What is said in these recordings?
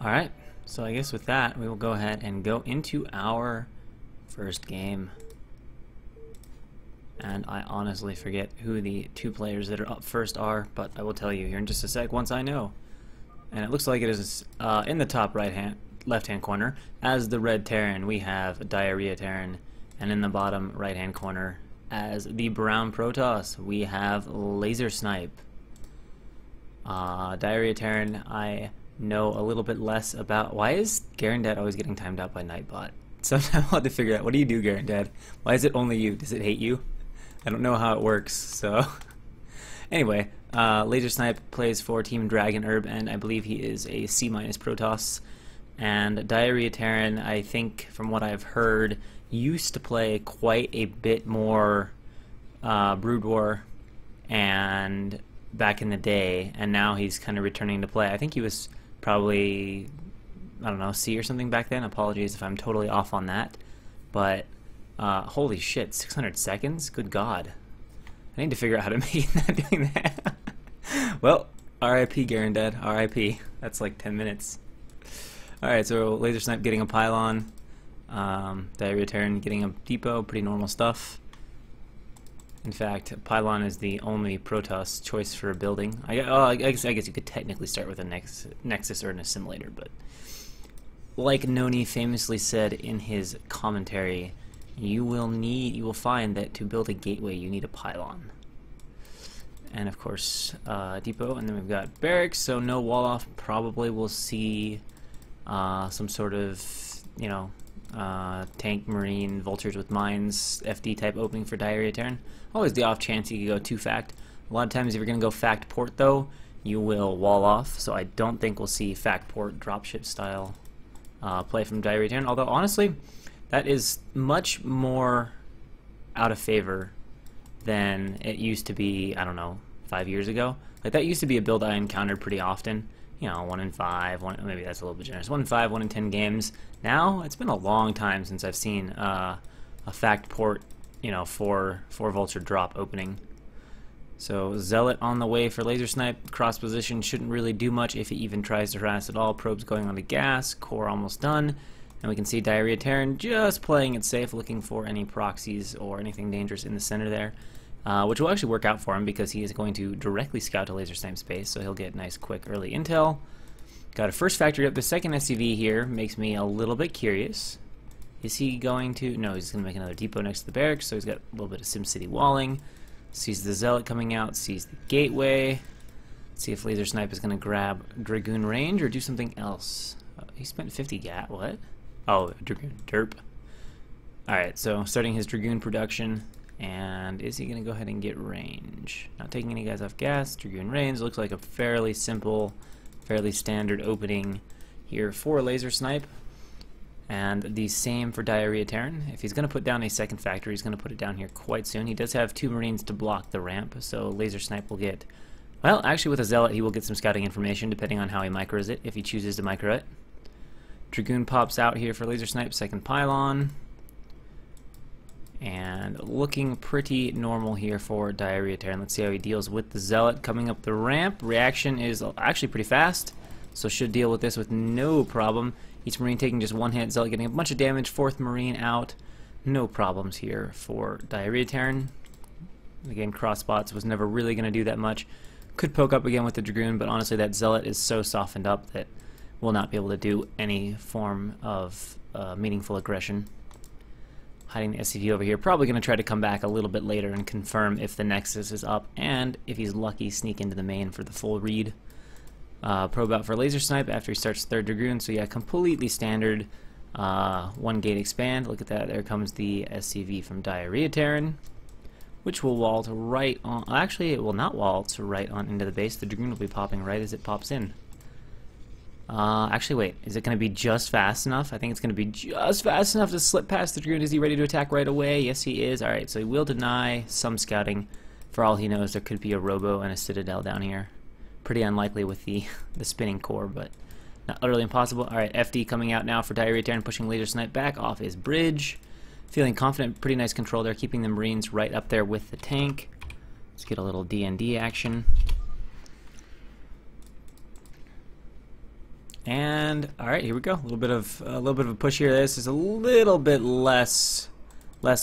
Alright, so I guess with that, we will go ahead and go into our first game. And I honestly forget who the two players that are up first are, but I will tell you here in just a sec once I know. And it looks like it is in the top left-hand corner. As the red Terran, we have Diarrhea Terran, and in the bottom right-hand corner, as the brown Protoss, we have Laser Snipe. Diarrhea Terran, I know a little bit less about. Why is Garandad always getting timed out by Nightbot? Sometimes I'll have to figure out, what do you do, Garandad? Why is it only you? Does it hate you? I don't know how it works, so... Anyway, Laser Snipe plays for Team Dragon Herb, and I believe he is a C- Protoss. And Diarrhea Terran, I think, from what I've heard, used to play quite a bit more Brood War and back in the day, and now he's kind of returning to play. I think he was probably, I don't know, C or something back then. Apologies if I'm totally off on that. But, holy shit, 600 seconds? Good God. I need to figure out how to make that doing that. Well, RIP Garandad, RIP. That's like 10 minutes. Alright, so Laser Snipe getting a pylon. Diarrhea Terran getting a depot, pretty normal stuff. In fact, pylon is the only Protoss choice for a building. I guess you could technically start with a Nexus or an Assimilator, but like Noni famously said in his commentary, you will find that to build a gateway you need a pylon. And of course, depot, and then we've got barracks, so no wall off. Probably we'll see some sort of, you know, tank, marine, vultures with mines, FD type opening for Diarrhea Terran. Always the off chance you could go 2 fact. A lot of times if you're going to go fact port though, you will wall off, so I don't think we'll see fact port dropship style play from Diarrhea Terran, although honestly that is much more out of favor than it used to be, I don't know, 5 years ago. Like, that used to be a build I encountered pretty often. You know, 1 in 5, maybe that's a little bit generous. 1 in 5, 1 in 10 games. Now, it's been a long time since I've seen a fact port, you know, for vulture drop opening. So, Zealot on the way for Laser Snipe. Cross position shouldn't really do much if he even tries to harass at all. Probes going on to gas. Core almost done. And we can see Diarrhea Terran just playing it safe, looking for any proxies or anything dangerous in the center there. Which will actually work out for him because he is going to directly scout to Laser Snipe space, so he'll get nice, quick, early intel. Got a first factory up. The second SCV here makes me a little bit curious. Is he going to... No, he's going to make another depot next to the barracks, so he's got a little bit of SimCity walling. Sees the Zealot coming out, sees the gateway. Let's see if Laser Snipe is going to grab Dragoon range or do something else. He spent 50 gat. What? Oh, Dragoon. Derp. Alright, so starting his Dragoon production. And is he going to go ahead and get range? Not taking any guys off gas. Dragoon range looks like a fairly simple, fairly standard opening here for Laser Snipe. And the same for Diarrhea Terran. If he's going to put down a second factory, he's going to put it down here quite soon. He does have 2 Marines to block the ramp, so Laser Snipe will get... Well, actually with a Zealot he will get some scouting information depending on how he micros it, if he chooses to micro it. Dragoon pops out here for Laser Snipe, second pylon. And looking pretty normal here for Diarrhea Terran. Let's see how he deals with the Zealot coming up the ramp. Reaction is actually pretty fast, so should deal with this with no problem. Each Marine taking just 1 hit, Zealot getting a bunch of damage, 4th Marine out. No problems here for Diarrhea Terran. Again, crossbots was never really going to do that much. Could poke up again with the Dragoon, but honestly that Zealot is so softened up that will not be able to do any form of meaningful aggression. Hiding the SCV over here, probably going to try to come back a little bit later and confirm if the Nexus is up, and if he's lucky, sneak into the main for the full read. Probe out for Laser Snipe after he starts 3rd Dragoon, so yeah, completely standard 1 gate expand. Look at that, there comes the SCV from Diarrhea Terran, which will waltz right on. Actually, it will not waltz right on into the base. The Dragoon will be popping right as it pops in. Actually, wait. Is it going to be just fast enough? I think it's going to be just fast enough to slip past the Dragoon. Is he ready to attack right away? Yes, he is. Alright, so he will deny some scouting. For all he knows, there could be a Robo and a Citadel down here. Pretty unlikely with the spinning core, but not utterly impossible. Alright, FD coming out now for Diarrhea Terran, pushing Laser Snipe back off his bridge. Feeling confident. Pretty nice control there, keeping the Marines right up there with the tank. Let's get a little DND action. And all right, here we go. A little bit of a push here. This is a little bit less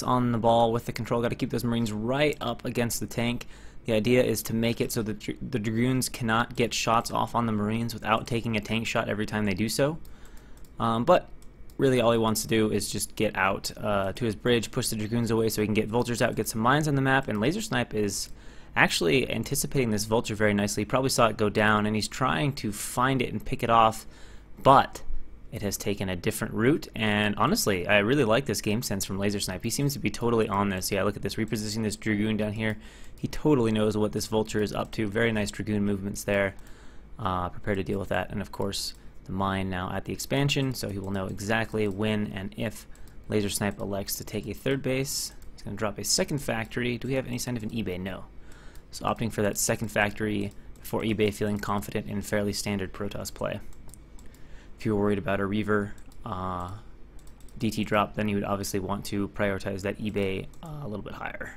on the ball with the control. Got to keep those Marines right up against the tank. The idea is to make it so that the Dragoons cannot get shots off on the Marines without taking a tank shot every time they do so. But really all he wants to do is just get out to his bridge, push the Dragoons away so he can get vultures out, get some mines on the map, and Laser Snipe is actually anticipating this vulture very nicely. He probably saw it go down, and he's trying to find it and pick it off, but it has taken a different route, and honestly, I really like this game sense from Laser Snipe. He seems to be totally on this. Yeah, look at this, repositioning this Dragoon down here. He totally knows what this vulture is up to. Very nice Dragoon movements there. Prepared to deal with that, and of course, the mine now at the expansion, so he will know exactly when and if Laser Snipe elects to take a third base. He's going to drop a second factory. Do we have any sign of an eBay? No. So opting for that second factory before eBay, feeling confident in fairly standard Protoss play. If you were worried about a Reaver DT drop, then you would obviously want to prioritize that eBay a little bit higher.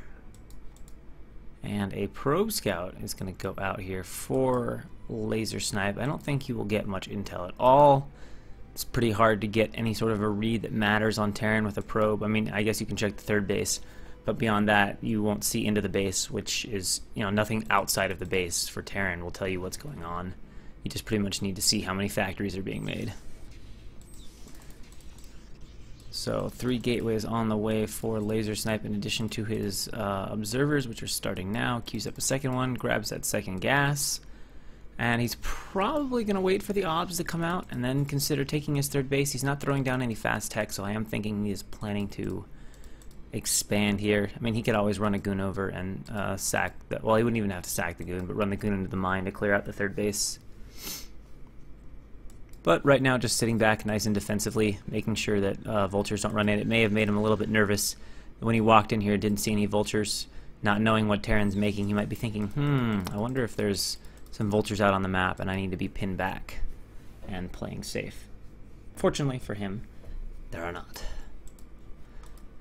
And a Probe Scout is going to go out here for Laser Snipe. I don't think he will get much intel at all. It's pretty hard to get any sort of a read that matters on Terran with a probe. I mean, I guess you can check the third base, but beyond that, you won't see into the base, which is, you know, nothing outside of the base for Terran will tell you what's going on. You just pretty much need to see how many factories are being made. So 3 gateways on the way for Laser Snipe in addition to his observers, which are starting now. Queues up a second one, grabs that second gas, and he's probably going to wait for the obs to come out and then consider taking his third base. He's not throwing down any fast tech, so I am thinking he is planning to expand here. I mean, he could always run a goon over and sack the, well, he wouldn't even have to sack the goon, but run the goon into the mine to clear out the third base. But right now, just sitting back nice and defensively, making sure that vultures don't run in. It may have made him a little bit nervous when he walked in here, didn't see any vultures. Not knowing what Terran's making, he might be thinking, I wonder if there's some vultures out on the map and I need to be pinned back and playing safe. Fortunately for him, there are not.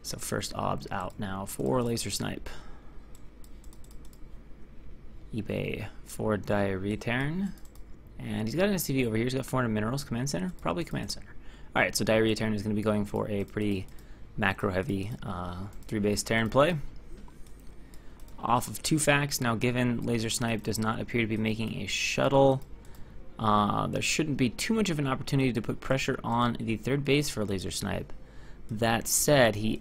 So first obs out now for Laser Snipe. eBay for Diarrhea Terran. And he's got an STV over here. He's got 400 minerals. Command Center? Probably Command Center. Alright, so Diarrhea Terran is going to be going for a pretty macro-heavy 3-base Terran play. Off of 2 facts. Now, given Laser Snipe does not appear to be making a shuttle, there shouldn't be too much of an opportunity to put pressure on the third base for Laser Snipe. That said, he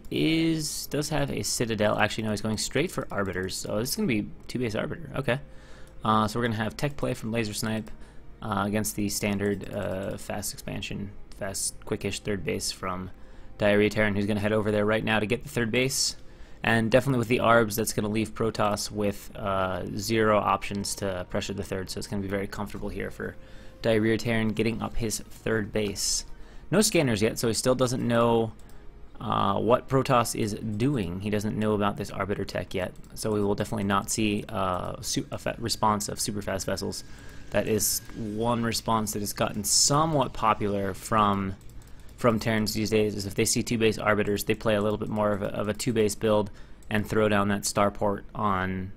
does have a Citadel. Actually, no, he's going straight for Arbiters. So this is going to be 2-base Arbiter. Okay. So we're going to have tech play from Laser Snipe against the standard fast expansion, fast, quickish third base from Diarrhea Terran, who's going to head over there right now to get the third base. And definitely with the ARBs, that's going to leave Protoss with 0 options to pressure the third, so it's going to be very comfortable here for Diarrhea Terran getting up his third base. No scanners yet, so he still doesn't know what Protoss is doing. He doesn't know about this Arbiter tech yet, so we will definitely not see a response of super fast vessels. That is one response that has gotten somewhat popular from Terrans these days, is if they see 2-base Arbiters, they play a little bit more of a 2-base build and throw down that starport on,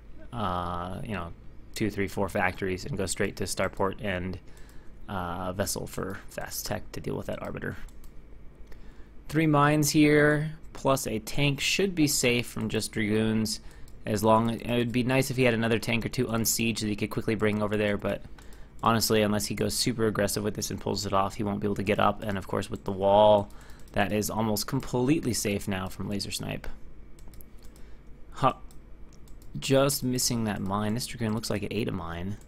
you know, 2, 3, 4 factories and go straight to starport and vessel for fast tech to deal with that Arbiter. 3 mines here, plus a tank should be safe from just Dragoons. As long as, it would be nice if he had another tank or 2 unsieged that he could quickly bring over there, but honestly, unless he goes super aggressive with this and pulls it off, he won't be able to get up. And of course, with the wall, that is almost completely safe now from Laser Snipe. Huh. Just missing that mine. This Dragoon looks like it ate a mine,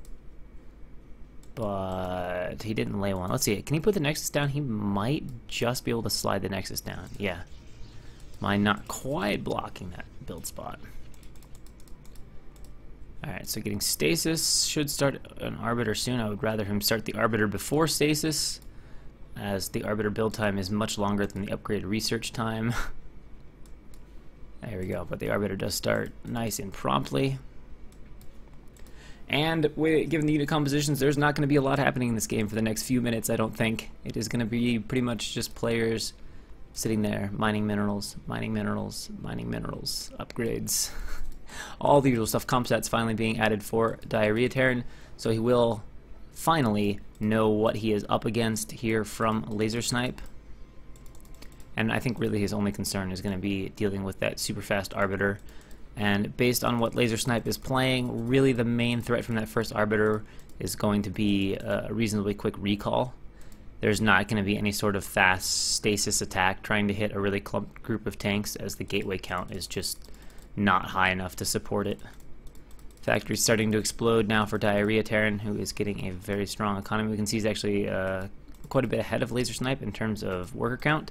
but he didn't lay one. Let's see. Can he put the Nexus down? He might just be able to slide the Nexus down. Yeah. Mine not quite blocking that build spot. Alright, so getting Stasis. Should start an Arbiter soon. I would rather him start the Arbiter before Stasis, as the Arbiter build time is much longer than the upgrade research time. There we go, but the Arbiter does start nice and promptly. And given the unit compositions, there's not going to be a lot happening in this game for the next few minutes, I don't think. It is going to be pretty much just players sitting there, mining minerals, mining minerals, mining minerals, upgrades. All the usual stuff. Comp stats finally being added for Diarrhea Terran, so he will finally know what he is up against here from Laser Snipe. And I think really his only concern is going to be dealing with that super fast Arbiter. And based on what Laser Snipe is playing, really the main threat from that first Arbiter is going to be a reasonably quick recall. There's not going to be any sort of fast stasis attack trying to hit a really clumped group of tanks, as the gateway count is just not high enough to support it. Factory's starting to explode now for Diarrhea Terran, who is getting a very strong economy. We can see he's actually quite a bit ahead of Laser Snipe in terms of worker count.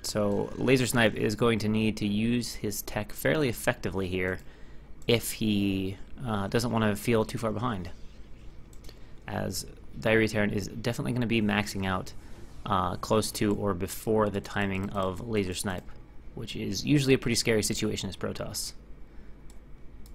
So Laser Snipe is going to need to use his tech fairly effectively here if he doesn't want to feel too far behind, as Diarrhea Terran is definitely going to be maxing out close to or before the timing of Laser Snipe, which is usually a pretty scary situation as Protoss.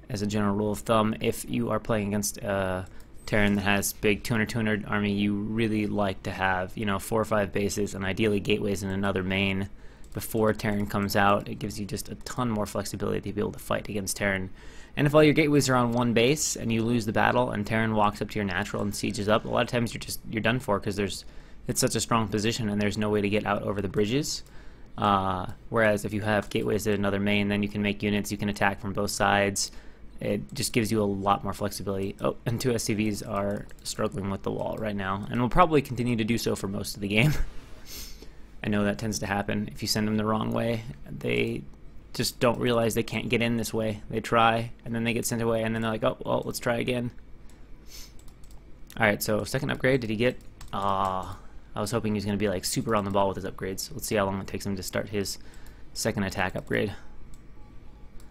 As a general rule of thumb, if you are playing against a Terran that has big 200-200 army, you really like to have, you know, 4 or 5 bases and ideally gateways in another main before Terran comes out. It gives you just a ton more flexibility to be able to fight against Terran. And if all your gateways are on one base and you lose the battle and Terran walks up to your natural and sieges up, a lot of times you're done for, because it's such a strong position and there's no way to get out over the bridges. Whereas if you have gateways at another main, then you can make units, you can attack from both sides. It just gives you a lot more flexibility. Oh, and 2 SCVs are struggling with the wall right now, and will probably continue to do so for most of the game. I know that tends to happen if you send them the wrong way. They just don't realize they can't get in this way. They try, and then they get sent away, and then they're like, oh, well, let's try again. Alright, so second upgrade, did he get... I was hoping he was going to be like super on the ball with his upgrades. Let's see how long it takes him to start his second attack upgrade.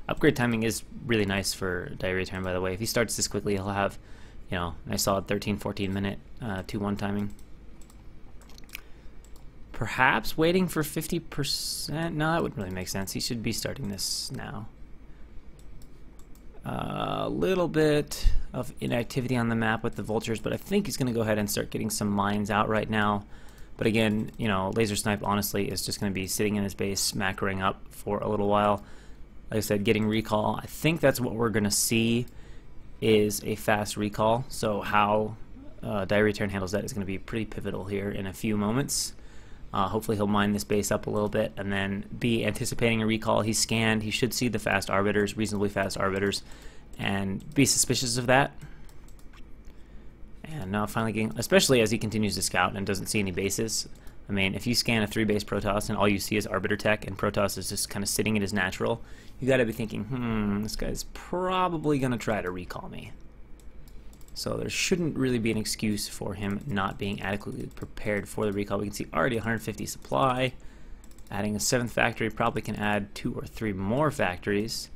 Upgrade timing is really nice for Diarrhea Terran, by the way. If he starts this quickly, he'll have, you know, nice solid 13-14 minute 2-1 timing. Perhaps waiting for 50%? No, that wouldn't really make sense. He should be starting this now. A little bit of inactivity on the map with the vultures, but I think he's going to go ahead and start getting some mines out right now. But again, you know, Laser Snipe honestly is just going to be sitting in his base, macroing up for a little while. Like I said, getting recall. I think that's what we're going to see, is a fast recall. So how Diarrhea Terran handles that is going to be pretty pivotal here in a few moments. Hopefully he'll mine this base up a little bit and then be anticipating a recall. He's scanned. He should see the fast arbiters, reasonably fast arbiters, and be suspicious of that. And now finally getting, especially as he continues to scout and doesn't see any bases. I mean, if you scan a 3-base Protoss and all you see is arbiter tech and Protoss is just kind of sitting in his natural, you got to be thinking, this guy's probably going to try to recall me. So there shouldn't really be an excuse for him not being adequately prepared for the recall. We can see already 150 supply. Adding a 7th factory probably can add 2 or 3 more factories.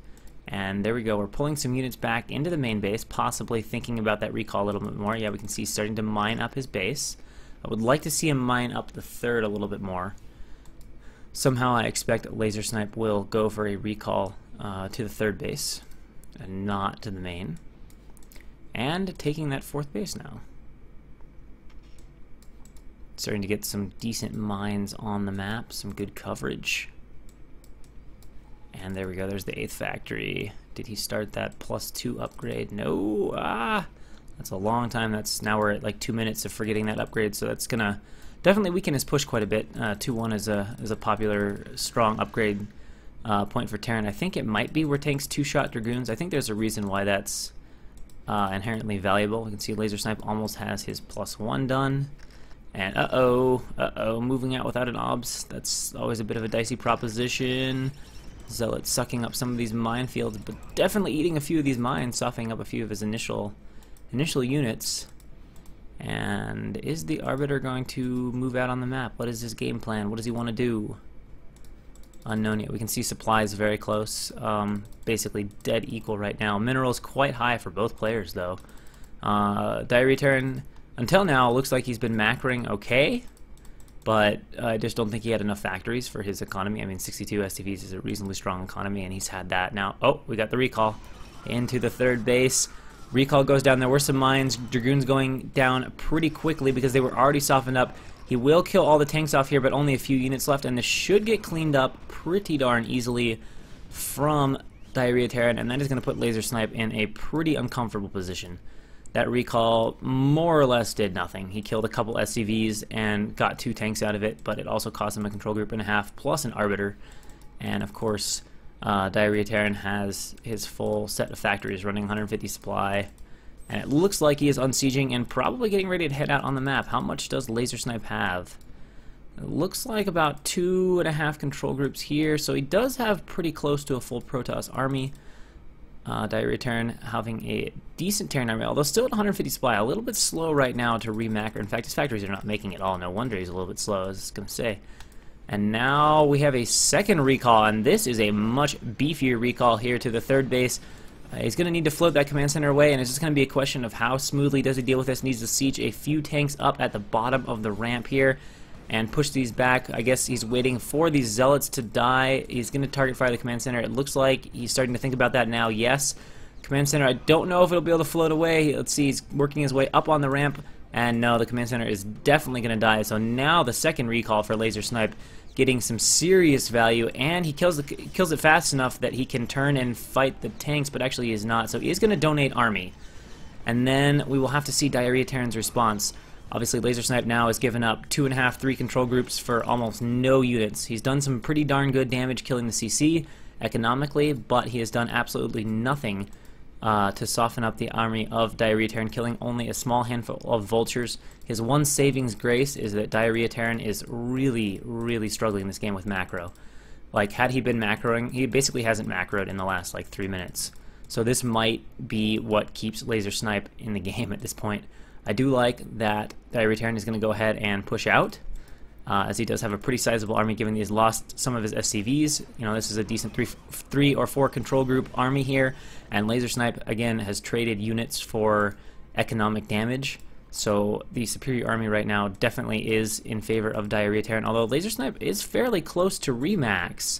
And there we go. We're pulling some units back into the main base, possibly thinking about that recall a little bit more. Yeah, we can see he's starting to mine up his base. I would like to see him mine up the 3rd a little bit more. Somehow I expect Laser Snipe will go for a recall to the 3rd base and not to the main. And taking that 4th base now. Starting to get some decent mines on the map, some good coverage. And there we go, there's the 8th factory. Did he start that +2 upgrade? No. That's a long time. Now we're at like 2 minutes of forgetting that upgrade, so that's gonna definitely weaken his push quite a bit. 2-1 is a popular, strong upgrade point for Terran. I think it might be where tanks 2-shot Dragoons. I think there's a reason why that's inherently valuable. We can see Laser Snipe almost has his +1 done. And moving out without an obs. That's always a bit of a dicey proposition. Zealot sucking up some of these minefields, but definitely eating a few of these mines, softening up a few of his initial units. And is the Arbiter going to move out on the map? What is his game plan? What does he want to do? Unknown yet. We can see supplies very close, basically dead equal right now. Minerals quite high for both players though. Diarrhea Terran, until now, looks like he's been macroing okay, but I just don't think he had enough factories for his economy. I mean, 62 STVs is a reasonably strong economy, and he's had that. Now, oh, we got the recall into the 3rd base. Recall goes down. There were some mines. Dragoons going down pretty quickly because they were already softened up. He will kill all the tanks off here, but only a few units left, and this should get cleaned up pretty darn easily from Diarrhea Terran, and that is going to put Laser Snipe in a pretty uncomfortable position. That recall more or less did nothing. He killed a couple SCVs and got 2 tanks out of it, but it also cost him a control group and a half plus an Arbiter. And of course, Diarrhea Terran has his full set of factories running 150 supply. And it looks like he is unsieging and probably getting ready to head out on the map. How much does Laser Snipe have? It looks like about 2.5 control groups here, so he does have pretty close to a full Protoss army. Diarrhea Terran having a decent Terran army, although still at 150 supply. A little bit slow right now to remacro. In fact, his factories are not making it all. No wonder he's a little bit slow, I was going to say. And now we have a second recall, and this is a much beefier recall here to the 3rd base. He's going to need to float that command center away, and it's just going to be a question of how smoothly does he deal with this. Needs to siege a few tanks up at the bottom of the ramp here and push these back. I guess he's waiting for these zealots to die. He's going to target fire the command center. It looks like he's starting to think about that now. Yes, command center, I don't know if it'll be able to float away. Let's see, he's working his way up on the ramp, and no, the command center is definitely going to die. So now the second recall for Laser Snipe getting some serious value, and he kills it fast enough that he can turn and fight the tanks, but actually he is not. So he is going to donate army, and then we will have to see Diarrhea Terran's response. Obviously, Laser Snipe now has given up 2.5, 3 control groups for almost no units. He's done some pretty darn good damage killing the CC economically, but he has done absolutely nothing to soften up the army of Diarrhea Terran, killing only a small handful of vultures. His one savings grace is that Diarrhea Terran is really, really struggling in this game with macro. Like, had he been macroing, he basically hasn't macroed in the last, like, 3 minutes. So this might be what keeps Laser Snipe in the game at this point. I do like that Diarrhea Terran is going to go ahead and push out, as he does have a pretty sizable army given he's lost some of his SCVs. You know, this is a decent 3 or 4 control group army here, and Laser Snipe, again, has traded units for economic damage. So the superior army right now definitely is in favor of Diarrhea Terran, although Laser Snipe is fairly close to Remax.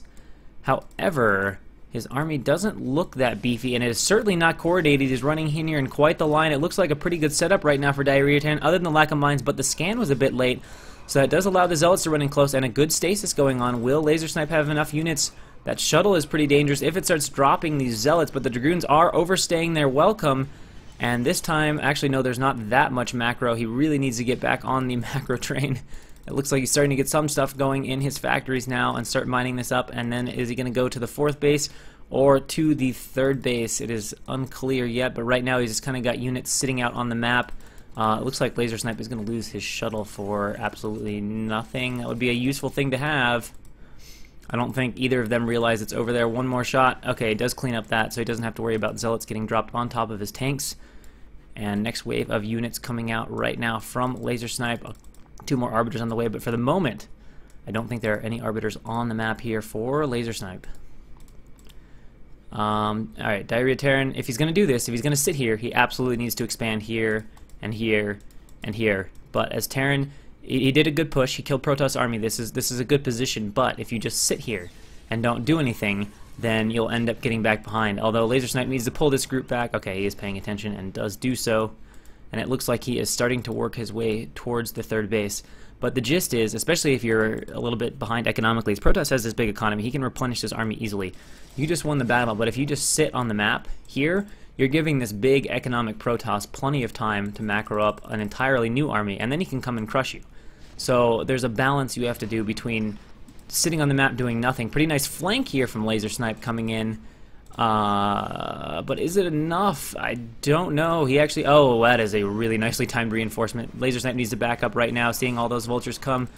However, his army doesn't look that beefy, and it is certainly not coordinated. He's running in here in quite the line. It looks like a pretty good setup right now for Diarrhea Terran, other than the lack of mines, but the scan was a bit late, so that does allow the Zealots to run in close, and a good stasis going on. Will Laser Snipe have enough units? That shuttle is pretty dangerous if it starts dropping these Zealots, but the Dragoons are overstaying their welcome, and this time, actually no, there's not that much macro. He really needs to get back on the macro train. It looks like he's starting to get some stuff going in his factories now and start mining this up, and then is he going to go to the 4th base or to the 3rd base? It is unclear yet, but right now he's just kind of got units sitting out on the map. It looks like Laser Snipe is going to lose his shuttle for absolutely nothing. That would be a useful thing to have. I don't think either of them realize it's over there. One more shot. Okay, it does clean up that, so he doesn't have to worry about Zealots getting dropped on top of his tanks. And next wave of units coming out right now from Laser Snipe. 2 more Arbiters on the way, but for the moment, I don't think there are any Arbiters on the map here for Laser Snipe. Alright, Diarrhea Terran, if he's going to do this, if he's going to sit here, he absolutely needs to expand here, and here, and here. But as Terran, he did a good push. He killed Protoss army. This is a good position, but if you just sit here and don't do anything, then you'll end up getting back behind. Although Laser Snipe needs to pull this group back. Okay, he is paying attention and does do so. And it looks like he is starting to work his way towards the 3rd base. But the gist is, especially if you're a little bit behind economically, as Protoss has this big economy, he can replenish his army easily. You just won the battle, but if you just sit on the map here, you're giving this big economic Protoss plenty of time to macro up an entirely new army, and then he can come and crush you. So there's a balance you have to do between sitting on the map doing nothing. Pretty nice flank here from Laser Snipe coming in. But is it enough? I don't know. He actually... Oh, that is a really nicely timed reinforcement. Laser Snipe needs to back up right now, seeing all those vultures come.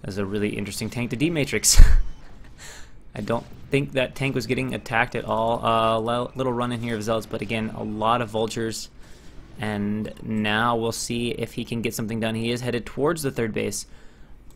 That's a really interesting tank to D-Matrix. I don't think that tank was getting attacked at all. Little run in here of Zealots, but again, a lot of vultures. And now we'll see if he can get something done. He is headed towards the 3rd base.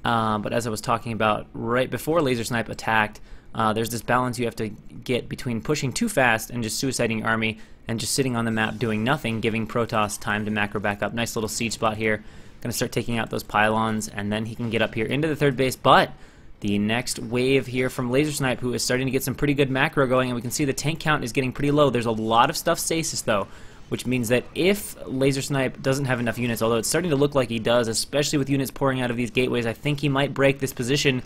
But as I was talking about right before Laser Snipe attacked, there's this balance you have to get between pushing too fast and just suiciding your army and just sitting on the map doing nothing, giving Protoss time to macro back up. Nice little siege spot here. Going to start taking out those pylons, and then he can get up here into the 3rd base. But the next wave here from Laser Snipe, who is starting to get some pretty good macro going, and we can see the tank count is getting pretty low. There's a lot of stuff stasis, though, which means that if Laser Snipe doesn't have enough units, although it's starting to look like he does, especially with units pouring out of these gateways, I think he might break this position.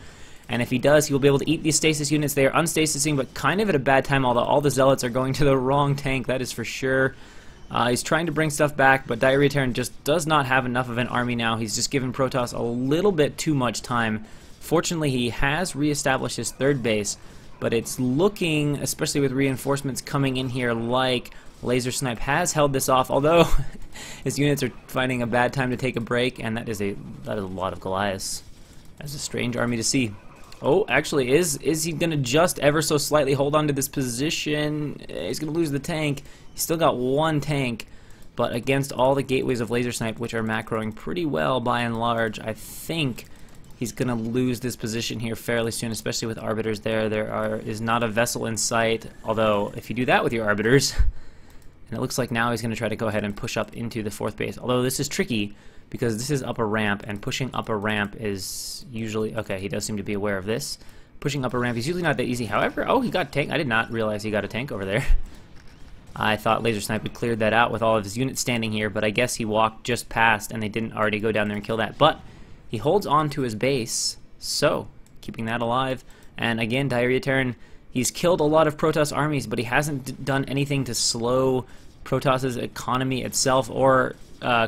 And if he does, he will be able to eat these stasis units. They are unstasising, but kind of at a bad time, although all the zealots are going to the wrong tank, that is for sure. He's trying to bring stuff back, but Diarrhea Terran just does not have enough of an army now. He's just given Protoss a little bit too much time. Fortunately, he has reestablished his third base, but it's looking, especially with reinforcements coming in here, like Laser Snipe has held this off, although his units are finding a bad time to take a break, and that is a lot of Goliaths. That's a strange army to see. Oh, actually, is he going to just ever so slightly hold on to this position? He's going to lose the tank. He's still got one tank, but against all the gateways of Laser Snipe, which are macroing pretty well by and large, I think he's going to lose this position here fairly soon, especially with Arbiters there. There is not a vessel in sight, although if you do that with your Arbiters, and it looks like now he's going to try to go ahead and push up into the fourth base, although this is tricky, because this is up a ramp, and pushing up a ramp is usually... Okay, he does seem to be aware of this. Pushing up a ramp is usually not that easy. However, oh, he got a tank. I did not realize he got a tank over there. I thought Laser Snipe had cleared that out with all of his units standing here, but I guess he walked just past, and they didn't already go down there and kill that. But he holds on to his base, so keeping that alive. And again, Diarrhea Terran, he's killed a lot of Protoss armies, but he hasn't done anything to slow Protoss's economy itself or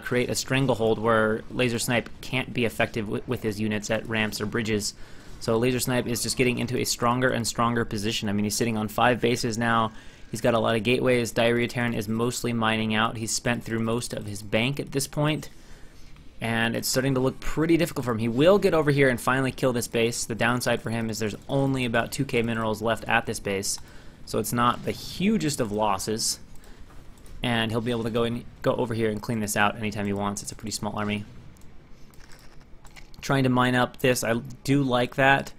create a stranglehold where Laser Snipe can't be effective with his units at ramps or bridges. So Laser Snipe is just getting into a stronger and stronger position. I mean, he's sitting on 5 bases now. He's got a lot of gateways. Diarrhea Terran is mostly mining out. He's spent through most of his bank at this point, and it's starting to look pretty difficult for him. He will get over here and finally kill this base. The downside for him is there's only about 2k minerals left at this base, so it's not the hugest of losses. And he'll be able to go over here and clean this out anytime he wants. It's a pretty small army. Trying to mine up this, I do like that,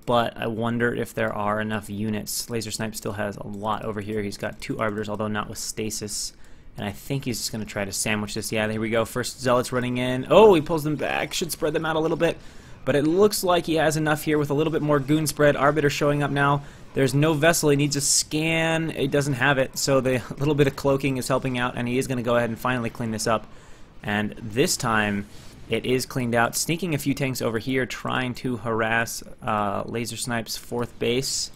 but I wonder if there are enough units. Laser Snipe still has a lot over here. He's got 2 Arbiters, although not with stasis. And I think he's just going to try to sandwich this. Yeah, here we go. First Zealots running in. Oh, he pulls them back. Should spread them out a little bit. But it looks like he has enough here with a little bit more goon spread. Arbiter showing up now. There's no vessel. He needs a scan. He doesn't have it, so the little bit of cloaking is helping out, and he is going to go ahead and finally clean this up. And this time, it is cleaned out. Sneaking a few tanks over here, trying to harass Laser Snipe's 4th base.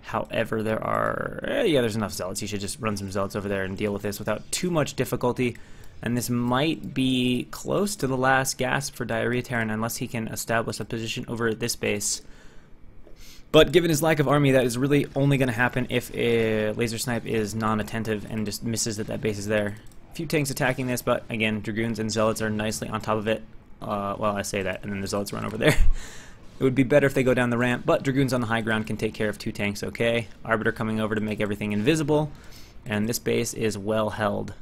However, there are... yeah, there's enough Zealots. He should just run some Zealots over there and deal with this without too much difficulty. And this might be close to the last gasp for Diarrhea Terran unless he can establish a position over at this base. But given his lack of army, that is really only going to happen if Laser Snipe is non-attentive and just misses that base is there. A few tanks attacking this, but again, Dragoons and Zealots are nicely on top of it. Well, I say that, and then the Zealots run over there. It would be better if they go down the ramp, but Dragoons on the high ground can take care of 2 tanks okay. Arbiter coming over to make everything invisible, and this base is well held.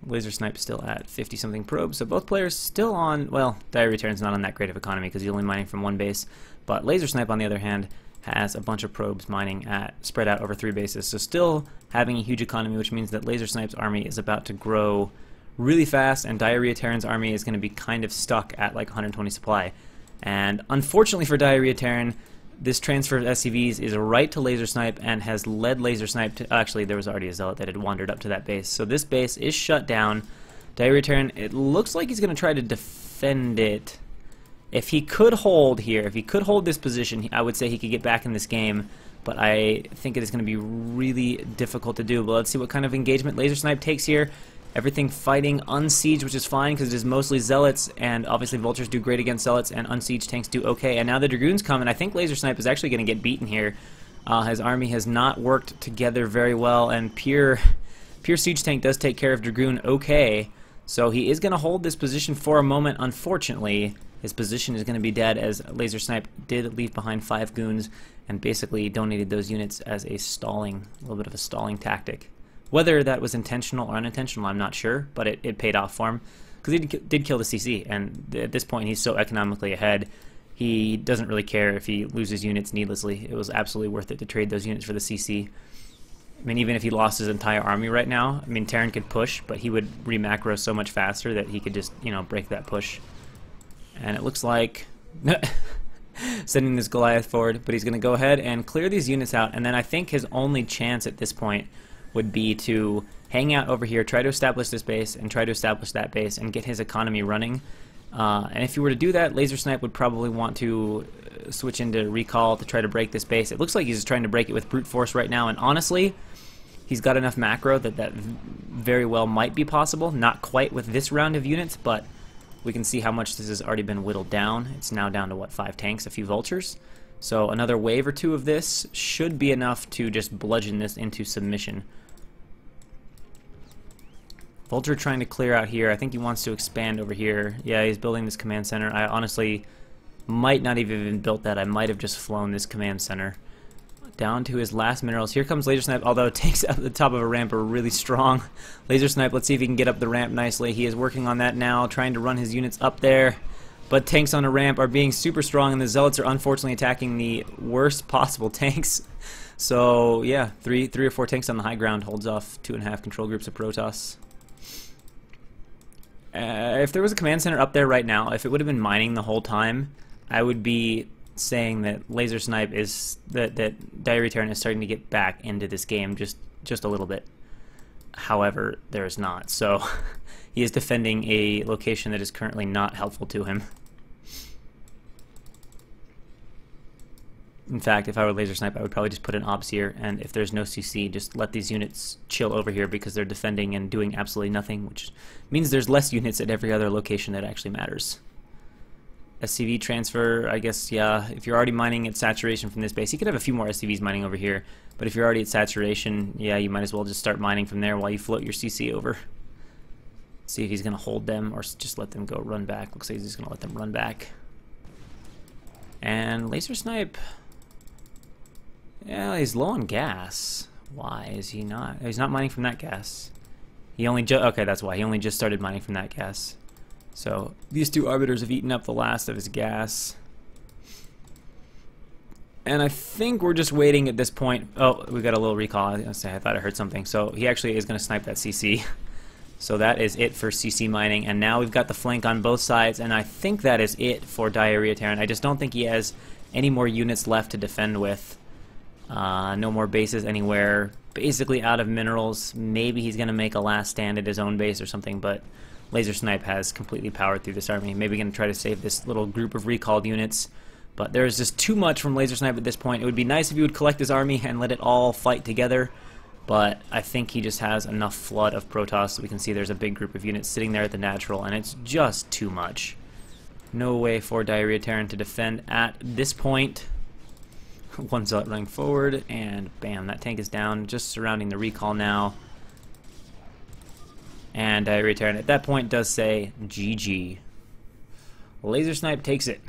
Laser Snipe still at 50-something probes, so both players still on... Well, Diarrhea Terran's not on that great of economy because he's only mining from 1 base, but Laser Snipe, on the other hand, has a bunch of probes mining spread out over 3 bases, so still having a huge economy, which means that Laser Snipe's army is about to grow really fast, and Diarrhea Terran's army is going to be kind of stuck at like 120 supply. And unfortunately for Diarrhea Terran, this transfer of SCVs is right to Laser Snipe and has led Laser Snipe to... Actually, there was already a Zealot that had wandered up to that base. So this base is shut down. Diarrhea Terran, it looks like he's going to try to defend it. If he could hold here, if he could hold this position, I would say he could get back in this game. But I think it is going to be really difficult to do. But let's see what kind of engagement Laser Snipe takes here. Everything fighting unsiege, which is fine because it is mostly Zealots, and obviously Vultures do great against Zealots, and unsiege tanks do okay. And now the Dragoons come, and I think Laser Snipe is actually going to get beaten here. His army has not worked together very well, and pure siege tank does take care of Dragoon okay. So he is going to hold this position for a moment. Unfortunately, his position is going to be dead as Laser Snipe did leave behind 5 goons and basically donated those units as a little bit of a stalling tactic. Whether that was intentional or unintentional, I'm not sure, but it paid off for him because he did kill the CC, and at this point he's so economically ahead, he doesn't really care if he loses units needlessly. It was absolutely worth it to trade those units for the CC. I mean, even if he lost his entire army right now, I mean, Terran could push, but he would re-macro so much faster that he could just, you know, break that push. And it looks like sending this Goliath forward, but he's going to go ahead and clear these units out, and then I think his only chance at this point would be to hang out over here, try to establish this base, and try to establish that base, and get his economy running. And if you were to do that, Laser Snipe would probably want to switch into Recall to try to break this base. It looks like he's just trying to break it with Brute Force right now, and honestly, he's got enough macro that that very well might be possible. Not quite with this round of units, but we can see how much this has already been whittled down. It's now down to, what, 5 tanks, a few vultures? So another wave or two of this should be enough to just bludgeon this into submission. Vulture trying to clear out here. I think he wants to expand over here. Yeah, he's building this command center. I honestly might not have even built that. I might have just flown this command center. Down to his last minerals. Here comes Laser Snipe, although tanks at the top of a ramp are really strong. Laser Snipe, let's see if he can get up the ramp nicely. He is working on that now, trying to run his units up there. But tanks on a ramp are being super strong, and the Zealots are unfortunately attacking the worst possible tanks. So, yeah, three or four tanks on the high ground holds off 2.5 control groups of Protoss. If there was a command center up there right now, if it would have been mining the whole time, I would be saying that Laser Snipe is that Diary Terran is starting to get back into this game just a little bit. However, there is not. So he is defending a location that is currently not helpful to him. In fact, if I were Laser Snipe, I would probably just put an obs here, and if there's no CC, just let these units chill over here because they're defending and doing absolutely nothing, which means there's less units at every other location that actually matters. SCV transfer, I guess, yeah, if you're already mining at saturation from this base, you could have a few more SCVs mining over here, but if you're already at saturation, yeah, you might as well just start mining from there while you float your CC over. See if he's going to hold them or just let them go run back. Looks like he's just going to let them run back. And Laser Snipe, yeah, he's low on gas. Why is he not? He's not mining from that gas. He only okay, that's why. He only just started mining from that gas. So these two arbiters have eaten up the last of his gas. And I think we're just waiting at this point. Oh, we got a little recall. I thought I heard something. So he actually is going to snipe that CC. So that is it for CC mining. And now we've got the flank on both sides. And I think that is it for Diarrhea Terran. I just don't think he has any more units left to defend with. No more bases anywhere. Basically out of minerals. Maybe he's going to make a last stand at his own base or something. But Laser Snipe has completely powered through this army. Maybe going to try to save this little group of recalled units. But there's just too much from Laser Snipe at this point. It would be nice if he would collect his army and let it all fight together. But I think he just has enough flood of Protoss. So we can see there's a big group of units sitting there at the natural. And it's just too much. No way for Diarrhea Terran to defend at this point. One Zealot running forward. And bam, that tank is down. Just surrounding the recall now. And Diarrhea Terran at that point does say GG. Laser Snipe takes it.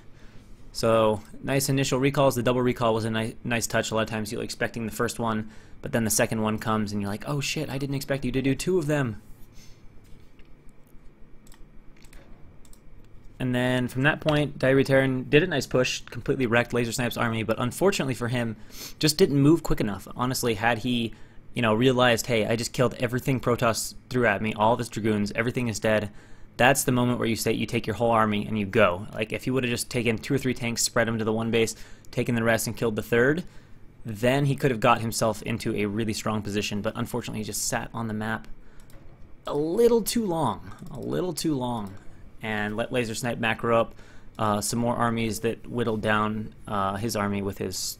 So nice initial recalls. The double recall was a nice touch. A lot of times you're expecting the first one, but then the second one comes and you're like, oh shit, I didn't expect you to do 2 of them. And then from that point, Diarrhea Terran did a nice push, completely wrecked Laser Snipe's army, but unfortunately for him, just didn't move quick enough. Honestly, had he, realized, hey, I just killed everything Protoss threw at me, all of his Dragoons, everything is dead, that's the moment where you take your whole army and you go. Like, if he would have just taken 2 or 3 tanks, spread them to the one base, taken the rest and killed the third, then he could have got himself into a really strong position, but unfortunately he just sat on the map a little too long, and let Laser Snipe macro up some more armies that whittled down his army with his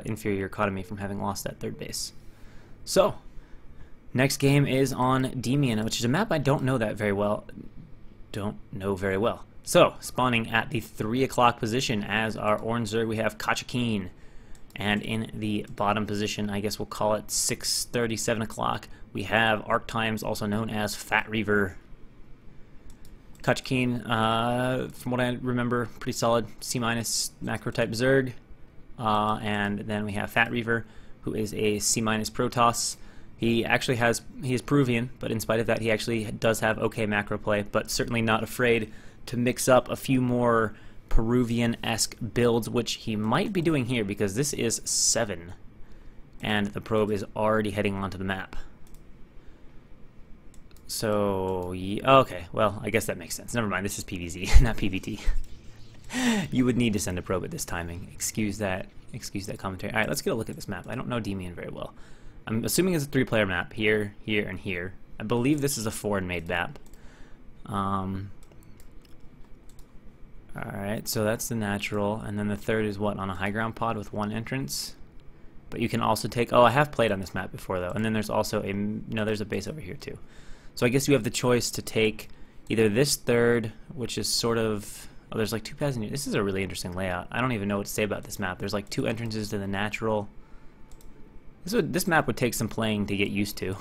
inferior economy from having lost that third base. So, next game is on Demian, which is a map I don't know very well. So, spawning at the 3 o'clock position as our Orange Zerg, we have Kachikeen. And in the bottom position, I guess we'll call it 6:30, 7 o'clock, we have Arc Times, also known as Fat Reaver. Kachikeen, from what I remember, pretty solid C- macro type Zerg. And then we have Fat Reaver, who is a C- Protoss. He is Peruvian, but in spite of that, he actually does have okay macro play, but certainly not afraid to mix up a few more Peruvian-esque builds, which he might be doing here because this is 7, and the probe is already heading onto the map. So, yeah, okay, well, I guess that makes sense. Never mind, this is PvZ, not PvT. You would need to send a probe at this timing. Excuse that commentary. Alright, let's get a look at this map. I don't know Demian very well. I'm assuming it's a 3-player map, here, here, and here. I believe this is a foreign-made map. Alright, so that's the natural, and then the third is what, on a high ground pod with one entrance? But you can also take, oh, I have played on this map before though, and then there's also a, no, there's a base over here too. So I guess you have the choice to take either this third, which is sort of, oh, there's like two paths in here. This is a really interesting layout. I don't even know what to say about this map. There's like two entrances to the natural. This map would take some playing to get used to.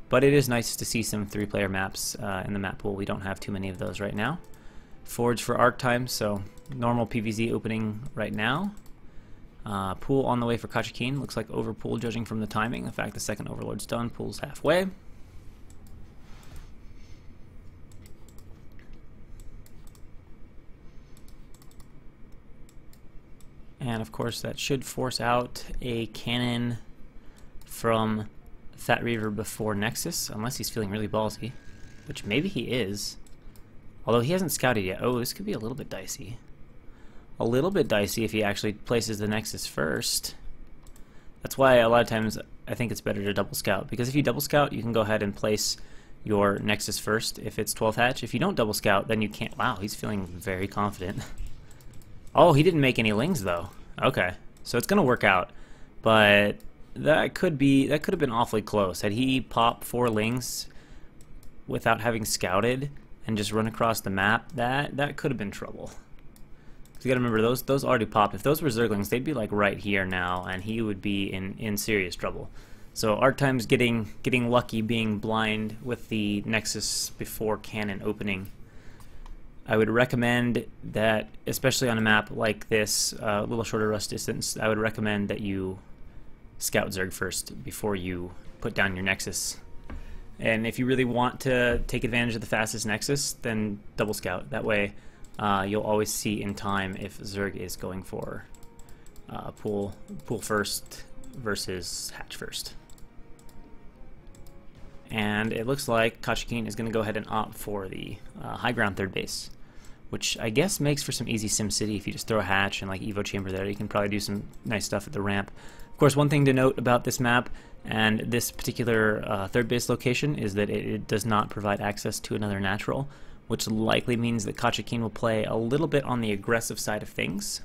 But it is nice to see some 3-player maps in the map pool. We don't have too many of those right now. Forge for arc time, so normal PVZ opening right now. Pool on the way for Kachikine. Looks like over pool judging from the timing. In fact, the second Overlord's done. Pool's halfway. And of course that should force out a cannon from Fat Reaver before Nexus, unless he's feeling really ballsy, which maybe he is. Although he hasn't scouted yet. Oh, this could be a little bit dicey. A little bit dicey if he actually places the Nexus first. That's why a lot of times I think it's better to double scout, because if you double scout, you can go ahead and place your Nexus first if it's 12th hatch. If you don't double scout, then you can't. Wow, he's feeling very confident. Oh, he didn't make any lings though. Okay, so it's gonna work out, but that could have been awfully close. Had he popped 4 lings without having scouted and just run across the map, that could have been trouble. You gotta remember, those already popped. If those were Zerglings, they'd be like right here now, and he would be in serious trouble. So Arc Time's getting lucky being blind with the Nexus before cannon opening. I would recommend that, especially on a map like this, a little shorter rust distance, I would recommend that you scout Zerg first before you put down your Nexus. And if you really want to take advantage of the fastest Nexus, then double scout. That way you'll always see in time if Zerg is going for pool first versus hatch first. And it looks like Kachikine is going to go ahead and opt for the high ground third base, which I guess makes for some easy SimCity. If you just throw a hatch and like Evo Chamber there, you can probably do some nice stuff at the ramp. Of course, one thing to note about this map and this particular third base location is that it does not provide access to another natural, which likely means that Kachikine will play a little bit on the aggressive side of things.